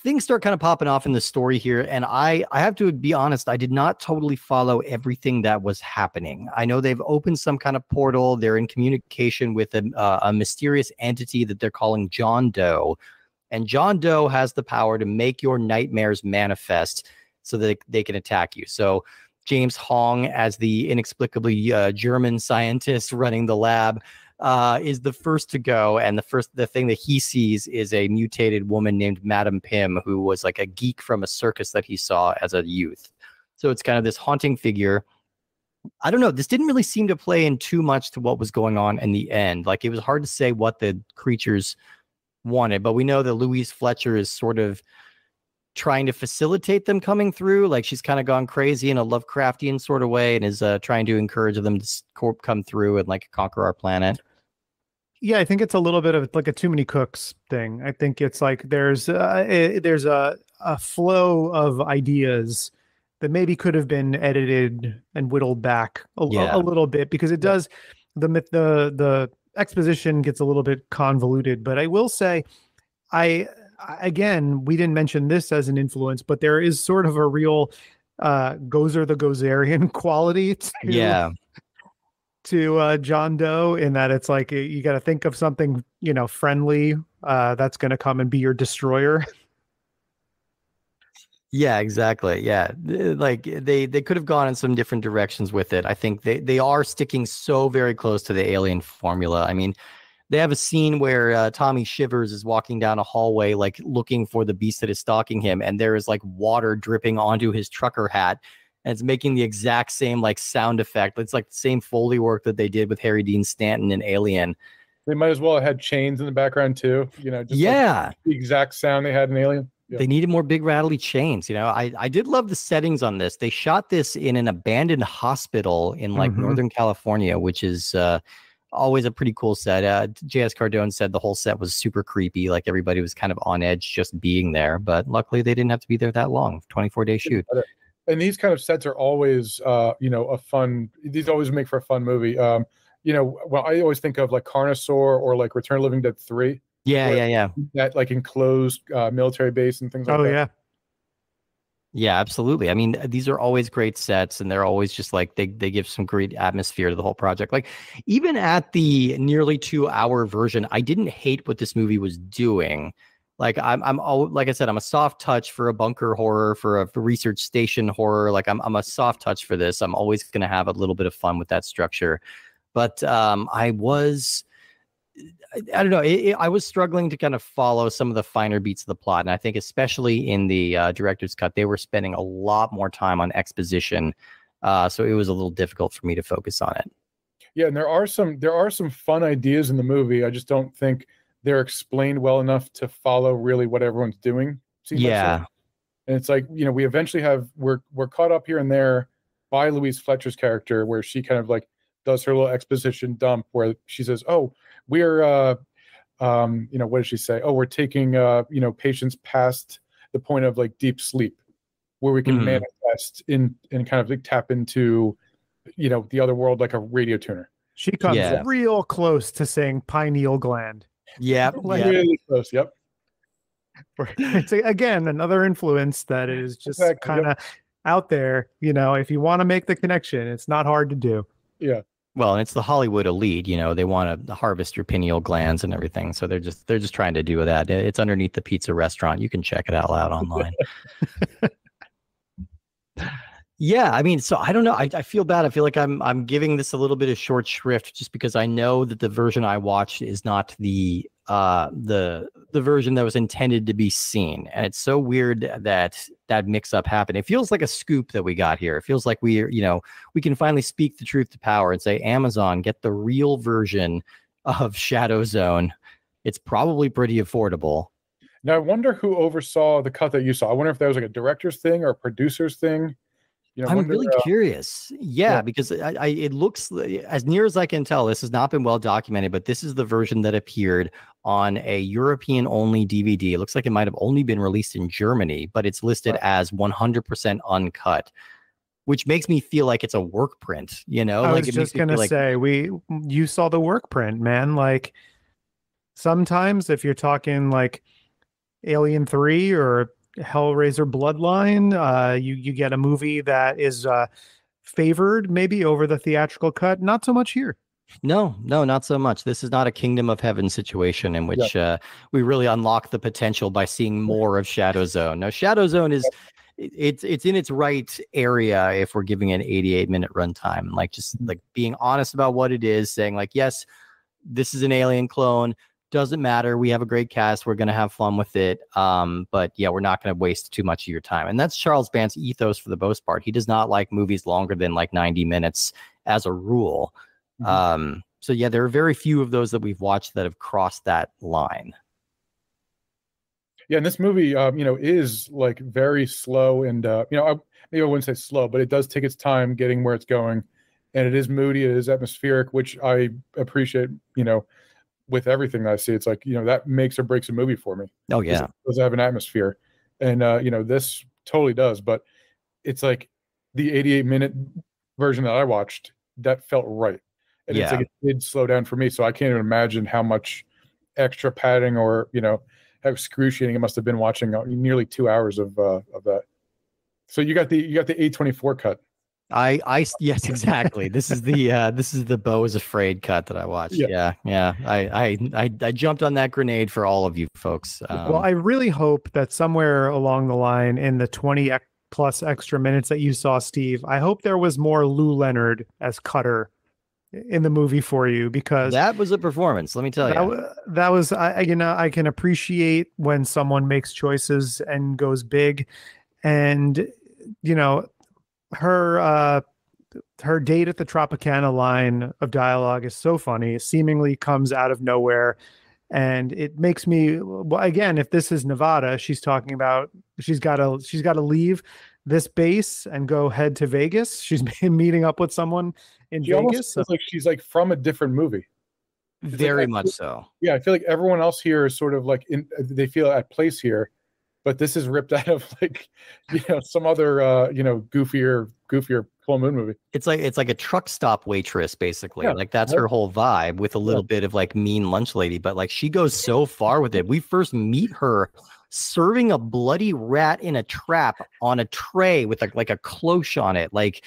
things start kind of popping off in the story here. And I have to be honest, I did not totally follow everything that was happening. I know they've opened some kind of portal. They're in communication with a mysterious entity that they're calling John Doe. And John Doe has the power to make your nightmares manifest so that they can attack you. So James Hong, as the inexplicably German scientist running the lab, is the first to go, and the thing that he sees is a mutated woman named Madame Pym, who was like a geek from a circus that he saw as a youth. So it's kind of this haunting figure. I don't know. This didn't really seem to play in too much to what was going on in the end. Like, it was hard to say what the creatures wanted, but we know that Louise Fletcher is sort of trying to facilitate them coming through. Like she's kind of gone crazy in a Lovecraftian sort of way and is trying to encourage them to come through and like conquer our planet.
Yeah, I think it's a little bit of like a too many cooks thing. I think it's like there's a flow of ideas that maybe could have been edited and whittled back a little bit, because it does the exposition gets a little bit convoluted. But I will say, again, we didn't mention this as an influence, but there is sort of a real Gozer the Gozerian quality to John Doe, in that it's like you got to think of something, friendly that's going to come and be your destroyer.
Yeah, exactly. Yeah, like they could have gone in some different directions with it. I think they are sticking so very close to the Alien formula. I mean, they have a scene where Tommy Shivers is walking down a hallway, like looking for the beast that is stalking him, and there is like water dripping onto his trucker hat, and it's making the exact same like sound effect. It's like the same Foley work that they did with Harry Dean Stanton in Alien.
They might as well have had chains in the background too. Just like the exact sound they had in Alien. Yeah.
They needed more big rattly chains. I did love the settings on this. They shot this in an abandoned hospital in like Northern California, which is always a pretty cool set. J.S. Cardone said the whole set was super creepy. Like everybody was kind of on edge just being there. But luckily they didn't have to be there that long. 24-day shoot.
And these kind of sets are always, these always make for a fun movie. Well, I always think of like Carnosaur or like Return of the Living Dead 3.
Yeah.
That like enclosed military base and things like that.
Oh, yeah.
Yeah, absolutely. I mean, these are always great sets, and they're always just like they give some great atmosphere to the whole project. Like even at the nearly 2-hour version, I didn't hate what this movie was doing. Like like I said, I'm a soft touch for a bunker horror, for a research station horror. Like I'm a soft touch for this. I'm always going to have a little bit of fun with that structure. But I don't know. I was struggling to kind of follow some of the finer beats of the plot. And I think especially in the director's cut, they were spending a lot more time on exposition. So it was a little difficult for me to focus on it.
Yeah, and there are some fun ideas in the movie. I just don't think they're explained well enough to follow really what everyone's doing.
Yeah.
And it's like, we eventually we're caught up here and there by Louise Fletcher's character, where she kind of like does her little exposition dump where she says, "Oh, we're what does she say? Oh, we're taking patients past the point of like deep sleep, where we can manifest in and kind of like tap into the other world like a radio tuner."
She comes real close to saying pineal gland.
Yeah,
really close. Yep.
It's again another influence that is just kind of out there. If you want to make the connection, it's not hard to do.
Yeah.
Well, and it's the Hollywood elite, they want to harvest your pineal glands and everything. So they're just trying to do that. It's underneath the pizza restaurant. You can check it out loud online. Yeah, I mean, so I don't know. I feel bad. I feel like I'm giving this a little bit of short shrift just because I know that the version I watched is not the version that was intended to be seen. And it's so weird that mix up happened. It feels like a scoop that we got here. It feels like we can finally speak the truth to power and say, Amazon, get the real version of Shadowzone. It's probably pretty affordable.
Now I wonder who oversaw the cut that you saw. I wonder if that was like a director's thing or a producer's thing.
I'm really curious. Yeah, because it looks, as near as I can tell, this has not been well documented, but this is the version that appeared on a European-only DVD. It looks like it might have only been released in Germany, but it's listed as 100% uncut, which makes me feel like it's a work print. I
was just gonna say, you saw the work print, man. Like sometimes if you're talking like Alien 3 or Hellraiser Bloodline, you get a movie that is favored maybe over the theatrical cut. Not so much here.
No, not so much. This is not a Kingdom of Heaven situation in which we really unlock the potential by seeing more of Shadowzone. Now, Shadowzone is it's in its right area if we're giving it an 88-minute runtime. Like just like being honest about what it is, saying like, yes, this is an Alien clone. Doesn't matter. We have a great cast. We're going to have fun with it. But yeah, we're not going to waste too much of your time. And that's Charles Bandt's ethos for the most part. He does not like movies longer than like 90 minutes as a rule. So yeah, there are very few of those that we've watched that have crossed that line.
Yeah, and this movie, is like very slow, and maybe I wouldn't say slow, but it does take its time getting where it's going, and it is moody, it is atmospheric, which I appreciate. With everything that I see, it's like that makes or breaks a movie for me.
Oh yeah,
It does have an atmosphere, and this totally does. But it's like the 88-minute version that I watched that felt right, and it's
yeah.
like it did slow down for me, so I can't even imagine how much extra padding or how excruciating it must have been watching nearly 2 hours of that. So you got the A24 cut.
Yes, exactly. This is the Beau is Afraid cut that I watched.
Yeah.
Yeah. I jumped on that grenade for all of you folks.
Well, I really hope that somewhere along the line in the 20 plus extra minutes that you saw, Steve, I hope there was more Lou Leonard as Cutter in the movie for you, because
that was a performance. Let me tell you,
that was I can appreciate when someone makes choices and goes big, and her date at the Tropicana line of dialogue is so funny. It seemingly comes out of nowhere. And it makes me, well, again, if this is Nevada, she's talking about she's got to leave this base and go head to Vegas. She's been meeting up with someone in
She almost
Vegas.
feels like she's like from a different movie.
very much so.
Yeah, I feel like everyone else here is sort of like they feel at place here, but this is ripped out of like some other goofier full moon movie.
It's like a truck stop waitress, basically.
Yeah.
Like that's her whole vibe, with a little bit of like mean lunch lady, but like she goes so far with it. We first meet her serving a bloody rat in a trap on a tray with like a cloche on it. Like,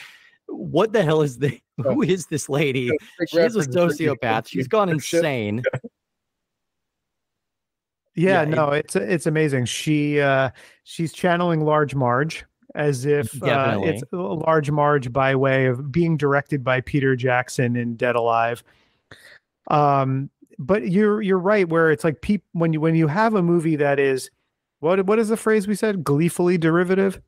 what the hell is this? Who is this lady? She's a sociopath. She's gone insane.
Yeah, no, it's amazing. She's channeling Large Marge, as if it's Large Marge by way of being directed by Peter Jackson in Dead Alive. But you're right, where it's like when you have a movie that is what is the phrase we said? Gleefully derivative?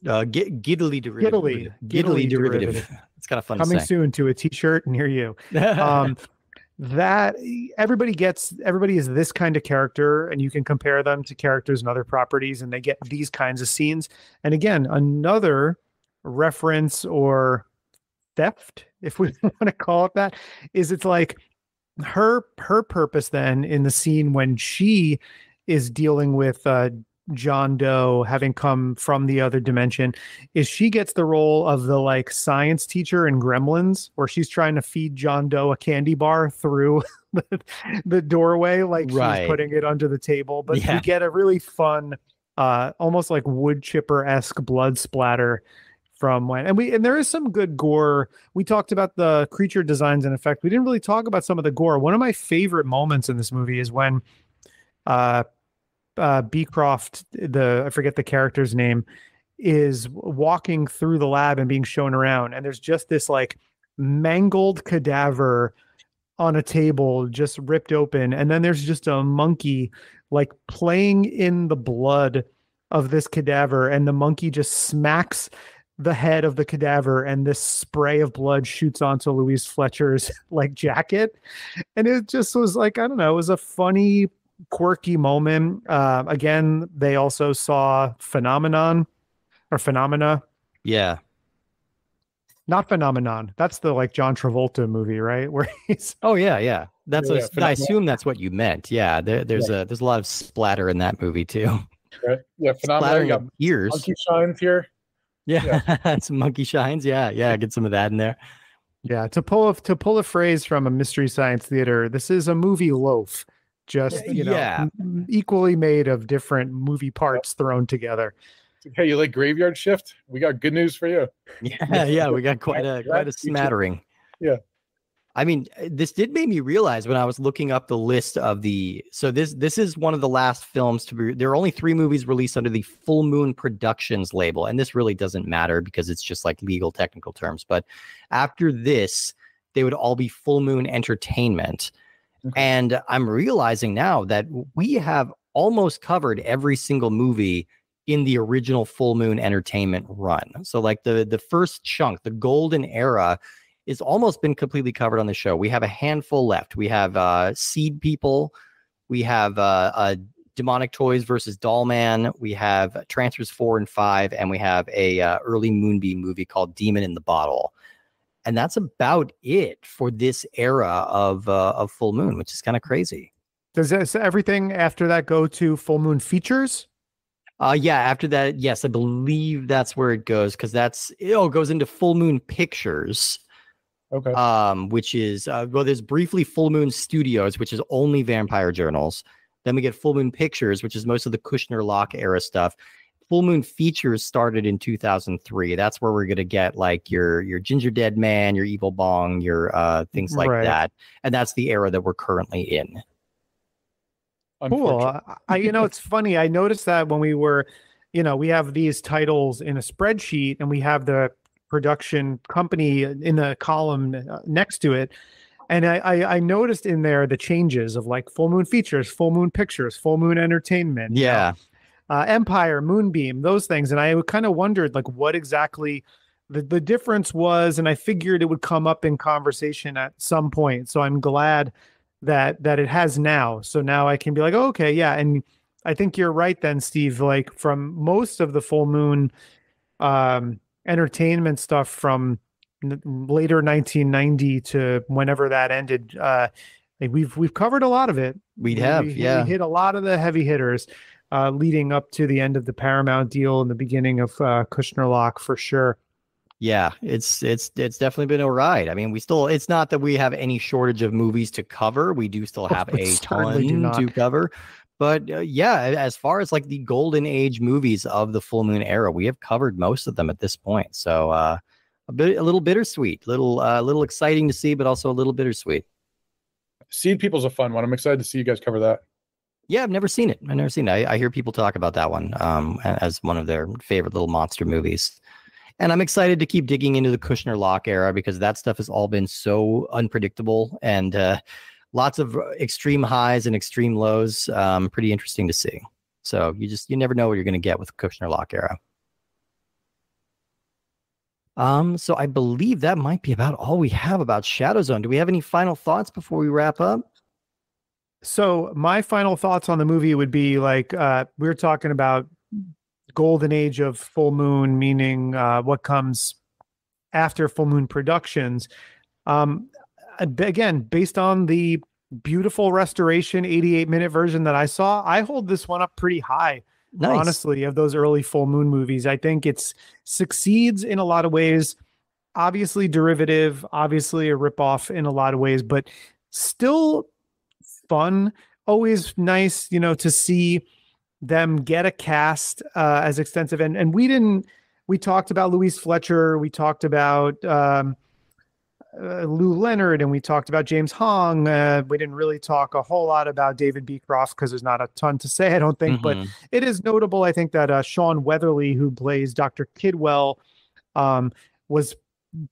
Giddily derivative. Giddily derivative. It's kind of fun.
Coming
to say.
soon to a t-shirt near you. That everybody is this kind of character, and you can compare them to characters in other properties, and they get these kinds of scenes. And again, another reference or theft, if we want to call it that, is it's like her purpose then in the scene when she is dealing with John Doe, having come from the other dimension, is she gets the role of the like science teacher in Gremlins, where she's trying to feed John Doe a candy bar through the doorway, like she's putting it under the table. But you get a really fun, almost like wood chipper-esque blood splatter from when, and there is some good gore. We talked about the creature designs and effect. We didn't really talk about some of the gore. One of my favorite moments in this movie is when Beecroft, I forget the character's name, is walking through the lab and being shown around, and there's just this like mangled cadaver on a table just ripped open, and then there's just a monkey like playing in the blood of this cadaver, and the monkey just smacks the head of the cadaver, and this spray of blood shoots onto Louise Fletcher's like jacket. And it just was like, I don't know, it was a funny, quirky moment. Again, they also saw Phenomena.
Yeah.
Not Phenomenon. That's the like John Travolta movie, right? Where he's
yeah. That's I assume that's what you meant. Yeah, there's a lot of splatter in that movie too.
Right. Yeah, Phenomenon.
Ears.
Monkey shines here.
Yeah. Some monkey shines. Yeah. Get some of that in there.
Yeah. To pull a phrase from a Mystery Science Theater, this is a movie loaf. Just equally made of different movie parts thrown together.
Hey, you like Graveyard Shift? We got good news for you.
Yeah, we got quite a smattering.
Yeah.
I mean, this did make me realize when I was looking up the list of so this is one of the last films to be. There are only 3 movies released under the Full Moon Productions label, and this really doesn't matter because it's just like legal technical terms. But after this, they would all be Full Moon Entertainment. And I'm realizing now that we have almost covered every single movie in the original Full Moon Entertainment run. So like the first chunk, the golden era, is almost been completely covered on the show. We have a handful left. We have Seed People. We have Demonic Toys versus Dollman. We have Transfers 4 and 5, and we have a early Moonbeam movie called Demon in the Bottle. And that's about it for this era of Full Moon, which is kind of crazy.
Does everything after that go to Full Moon Features?
Yeah, after that, yes, I believe that's where it goes, because it goes into Full Moon Pictures.
Okay.
Which is there's briefly Full Moon Studios, which is only Vampire Journals. Then we get Full Moon Pictures, which is most of the Kushner-Locke era stuff. Full Moon Features started in 2003. That's where we're gonna get like your Ginger Dead Man, your Evil Bong, your things like that, and that's the era that we're currently in.
Cool. It's funny. I noticed that when we were, we have these titles in a spreadsheet, and we have the production company in the column next to it. And I noticed in there the changes of like Full Moon Features, Full Moon Pictures, Full Moon Entertainment, Empire, Moonbeam, those things. And I kind of wondered like what exactly the difference was. And I figured it would come up in conversation at some point. So I'm glad that it has now. So now I can be like, oh, okay, yeah. And I think you're right then, Steve, like from most of the Full Moon entertainment stuff from later 1990 to whenever that ended, we've covered a lot of it. We hit a lot of the heavy hitters leading up to the end of the Paramount deal and the beginning of Kushner-Locke for sure.
Yeah, it's definitely been a ride. I mean, it's not that we have any shortage of movies to cover. We do still have a ton to cover. But as far as like the golden age movies of the Full Moon era, we have covered most of them at this point. So a little bittersweet, little exciting to see, but also a little bittersweet.
Seed People's a fun one. I'm excited to see you guys cover that.
Yeah, I've never seen it. I hear people talk about that one as one of their favorite little monster movies. And I'm excited to keep digging into the Kushner-Locke era because that stuff has all been so unpredictable and lots of extreme highs and extreme lows. Pretty interesting to see. So you never know what you're going to get with the Kushner-Locke era. So I believe that might be about all we have about Shadowzone. Do we have any final thoughts before we wrap up?
So my final thoughts on the movie would be like we were talking about golden age of Full Moon, meaning what comes after Full Moon Productions. Again, based on the beautiful restoration 88-minute version that I saw, I hold this one up pretty high. Nice. Honestly, of those early Full Moon movies. I think it succeeds in a lot of ways. Obviously derivative, obviously a ripoff in a lot of ways, but still fun. Always nice, to see them get a cast as extensive. And we talked about Louise Fletcher. We talked about Lou Leonard, and we talked about James Hong. We didn't really talk a whole lot about David Beecroft because there's not a ton to say, I don't think. But it is notable, I think, that Sean Weatherly, who plays Dr. Kidwell, was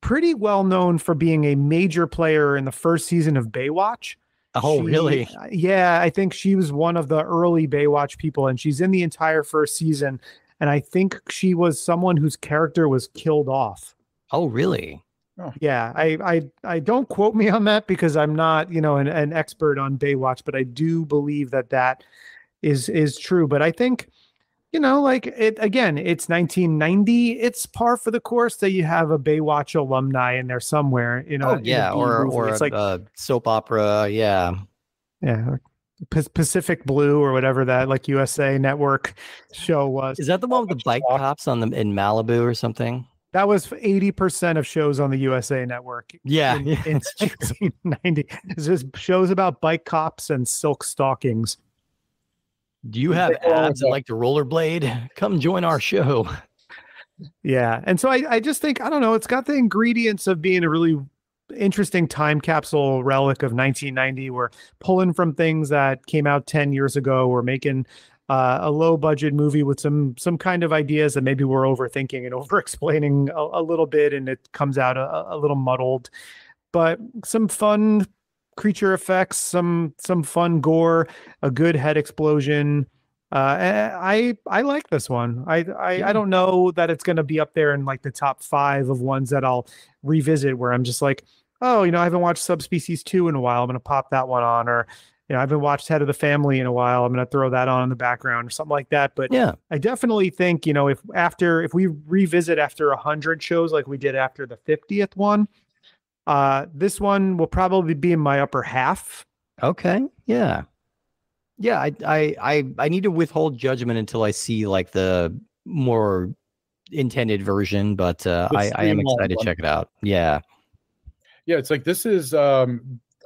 pretty well known for being a major player in the first season of Baywatch.
Really?
Yeah, I think she was one of the early Baywatch people, and she's in the entire first season. And I think she was someone whose character was killed off.
Oh, really?
Oh. Yeah, I don't quote me on that because I'm not, an expert on Baywatch, but I do believe that is true. But I think, it's 1990. It's par for the course that you have a Baywatch alumni in there somewhere,
or it's like a soap opera. Yeah.
Pacific Blue or whatever that like USA Network show was.
Is that the one with the bike cops in Malibu or something?
That was 80% of shows on the USA Network.
Yeah.
In 1990. It's just shows about bike cops and silk stockings.
Do you have abs and like to rollerblade? Come join our show.
Yeah. And so I just think, I don't know, it's got the ingredients of being a really interesting time capsule relic of 1990. We're pulling from things that came out 10 years ago. We're making a low budget movie with some kind of ideas that maybe we're overthinking and over explaining a little bit, and it comes out a little muddled, but some fun creature effects, some fun gore, a good head explosion. I like this one. I don't know that it's going to be up there in like the top 5 of ones that I'll revisit where I'm just like, oh, I haven't watched Subspecies 2 in a while. I'm going to pop that one on, or I haven't watched Head of the Family in a while. I'm going to throw that on in the background or something like that. But
Yeah.
I definitely think, if we revisit after 100 shows like we did after the 50th one, this one will probably be in my upper half.
Okay. Yeah. Yeah. I need to withhold judgment until I see like the more intended version, but I am excited to check it out. Yeah.
Yeah, it's like this is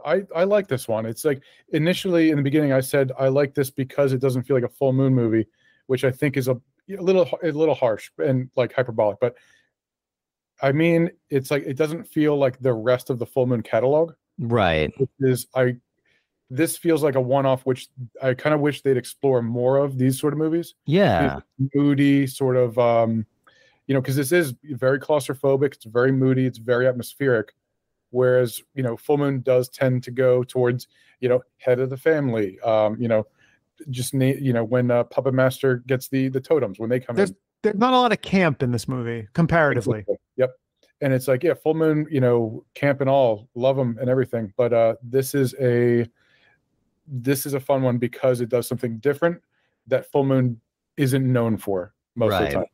I like this one. It's like initially in the beginning I said I like this because it doesn't feel like a full moon movie, which I think is a little harsh and like hyperbolic, but I mean it's like it doesn't feel like the rest of the full moon catalog.
Right.
This feels like a one-off, which I kind of wish they'd explore more of these sort of movies.
Yeah.
Moody sort of because this is very claustrophobic, it's very moody, it's very atmospheric. Whereas, Full Moon does tend to go towards, head of the family, when Puppet Master gets the totems when they come in.
There's not a lot of camp in this movie comparatively.
Exactly. Yep. And it's like, yeah, Full Moon, camp and all, love them and everything. But this is a fun one because it does something different that Full Moon isn't known for most of the time.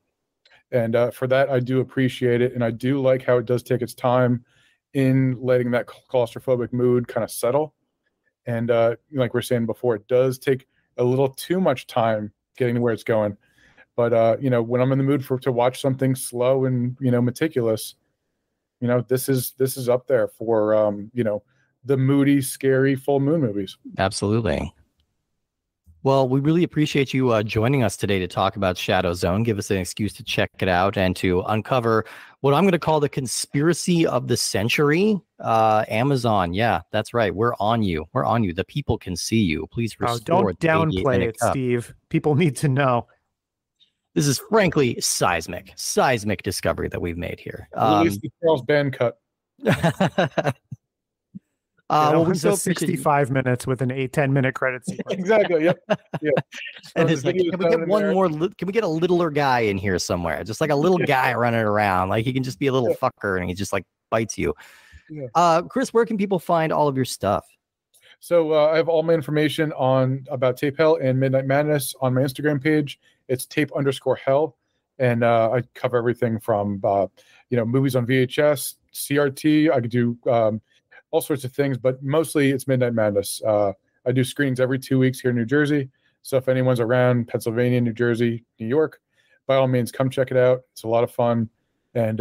And for that, I do appreciate it. And I do like how it does take its time in letting that claustrophobic mood kind of settle. And like we're saying before, it does take a little too much time getting to where it's going. But when I'm in the mood to watch something slow and meticulous, this is up there for the moody, scary full moon movies.
Absolutely. Well, we really appreciate you joining us today to talk about Shadowzone. Give us an excuse to check it out and to uncover what I'm going to call the conspiracy of the century. Amazon. Yeah, that's right. We're on you. We're on you. The people can see you. Please restore.
Don't downplay it, Steve. People need to know.
This is frankly seismic discovery that we've made here.
Release the Charles Band cut.
Well, we still 65 minutes with an 10-minute credit sequence.
Exactly. Yep. Yeah.
And it's like, can we get one more? Can we get a littler guy in here somewhere? Just like a little guy running around. Like he can just be a little fucker and he just like bites you. Yeah. Chris, where can people find all of your stuff?
So I have all my information about Tape Hell and Midnight Madness on my Instagram page. It's tape_hell. And I cover everything from, movies on VHS, CRT. I could do all sorts of things, but mostly it's Midnight Madness. I do screenings every 2 weeks here in New Jersey. So if anyone's around Pennsylvania, New Jersey, New York, by all means, come check it out. It's a lot of fun. And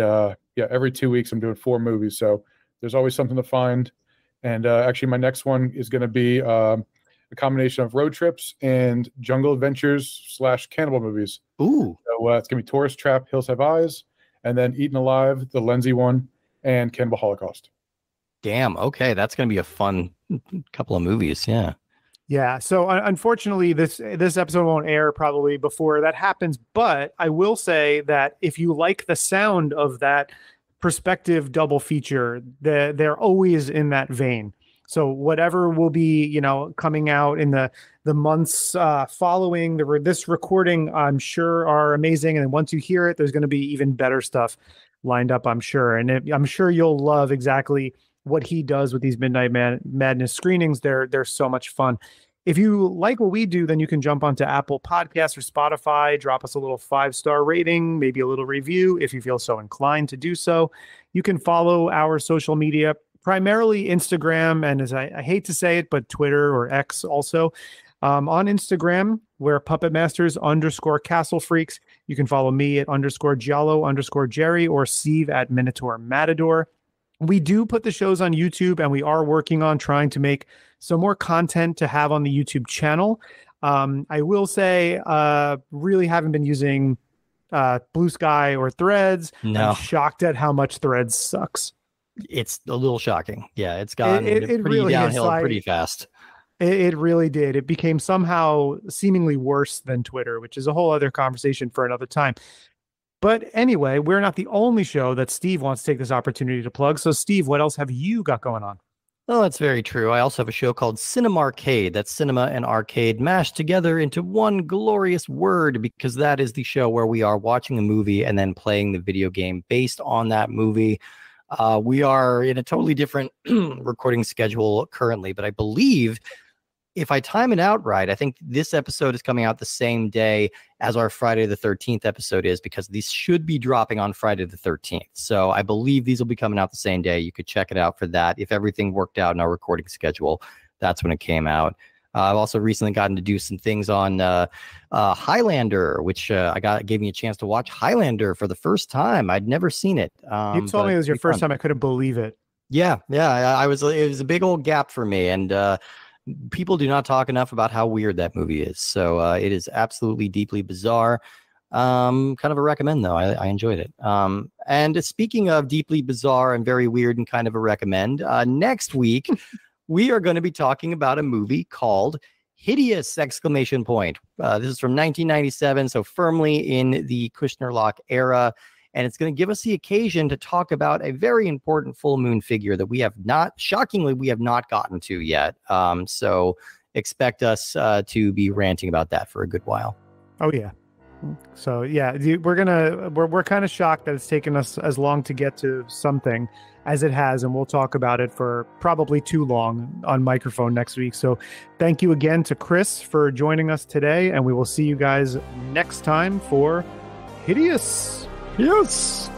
every 2 weeks I'm doing 4 movies. So there's always something to find. And actually my next one is going to be a combination of road trips and jungle adventures / cannibal movies.
Ooh.
So it's going to be Tourist Trap, Hills Have Eyes, and then Eaten Alive, the Lenzi one, and Cannibal Holocaust.
Damn. Okay. That's going to be a fun couple of movies. Yeah.
Yeah. So unfortunately, this episode won't air probably before that happens. But I will say that if you like the sound of that perspective double feature, they're always in that vein. So whatever will be, coming out in the months following this recording, I'm sure are amazing. And then once you hear it, there's going to be even better stuff lined up, I'm sure. And I'm sure you'll love exactly what he does with these Midnight Madness screenings. They're so much fun. If you like what we do, then you can jump onto Apple Podcasts or Spotify, drop us a little 5-star rating, maybe a little review if you feel so inclined to do so. You can follow our social media, primarily Instagram, and as I hate to say it, but Twitter or X also. On Instagram, we're Puppet Masters _Castle Freaks. You can follow me at _Giallo_Jerry or Steve at Minotaur Matador. We do put the shows on YouTube, and we are working on trying to make some more content to have on the YouTube channel. I will say, really haven't been using Blue Sky or Threads.
No.
I'm shocked at how much Threads sucks.
It's a little shocking. Yeah, it's gone
it
pretty
really
downhill pretty fast.
It really did. It became somehow seemingly worse than Twitter, which is a whole other conversation for another time. But anyway, we're not the only show that Steve wants to take this opportunity to plug. So, Steve, what else have you got going on?
Oh, that's very true. I also have a show called Cinema Arcade. That's cinema and arcade mashed together into one glorious word, because that is the show where we are watching a movie and then playing the video game based on that movie. We are in a totally different recording schedule currently, but I believe if I time it out right, I think this episode is coming out the same day as our Friday the 13th episode is, because these should be dropping on Friday the 13th. So I believe these will be coming out the same day. You could check it out for that. If everything worked out in our recording schedule, that's when it came out. I've also recently gotten to do some things on Highlander, which gave me a chance to watch Highlander for the first time. I'd never seen it.
You told me it was your first time. I couldn't believe it.
Yeah. I was. It was a big old gap for me, and people do not talk enough about how weird that movie is. So it is absolutely deeply bizarre. Kind of a recommend, though. I enjoyed it. And speaking of deeply bizarre and very weird and kind of a recommend, next week we are going to be talking about a movie called Hideous! This is from 1997, so firmly in the Kushner-Locke era. And it's going to give us the occasion to talk about a very important full moon figure that we have not gotten to yet. So expect us to be ranting about that for a good while.
Oh, yeah. So, yeah, we're kind of shocked that it's taken us as long to get to something as it has. And we'll talk about it for probably too long on microphone next week. So thank you again to Chris for joining us today. And we will see you guys next time for Hideous.
Yes.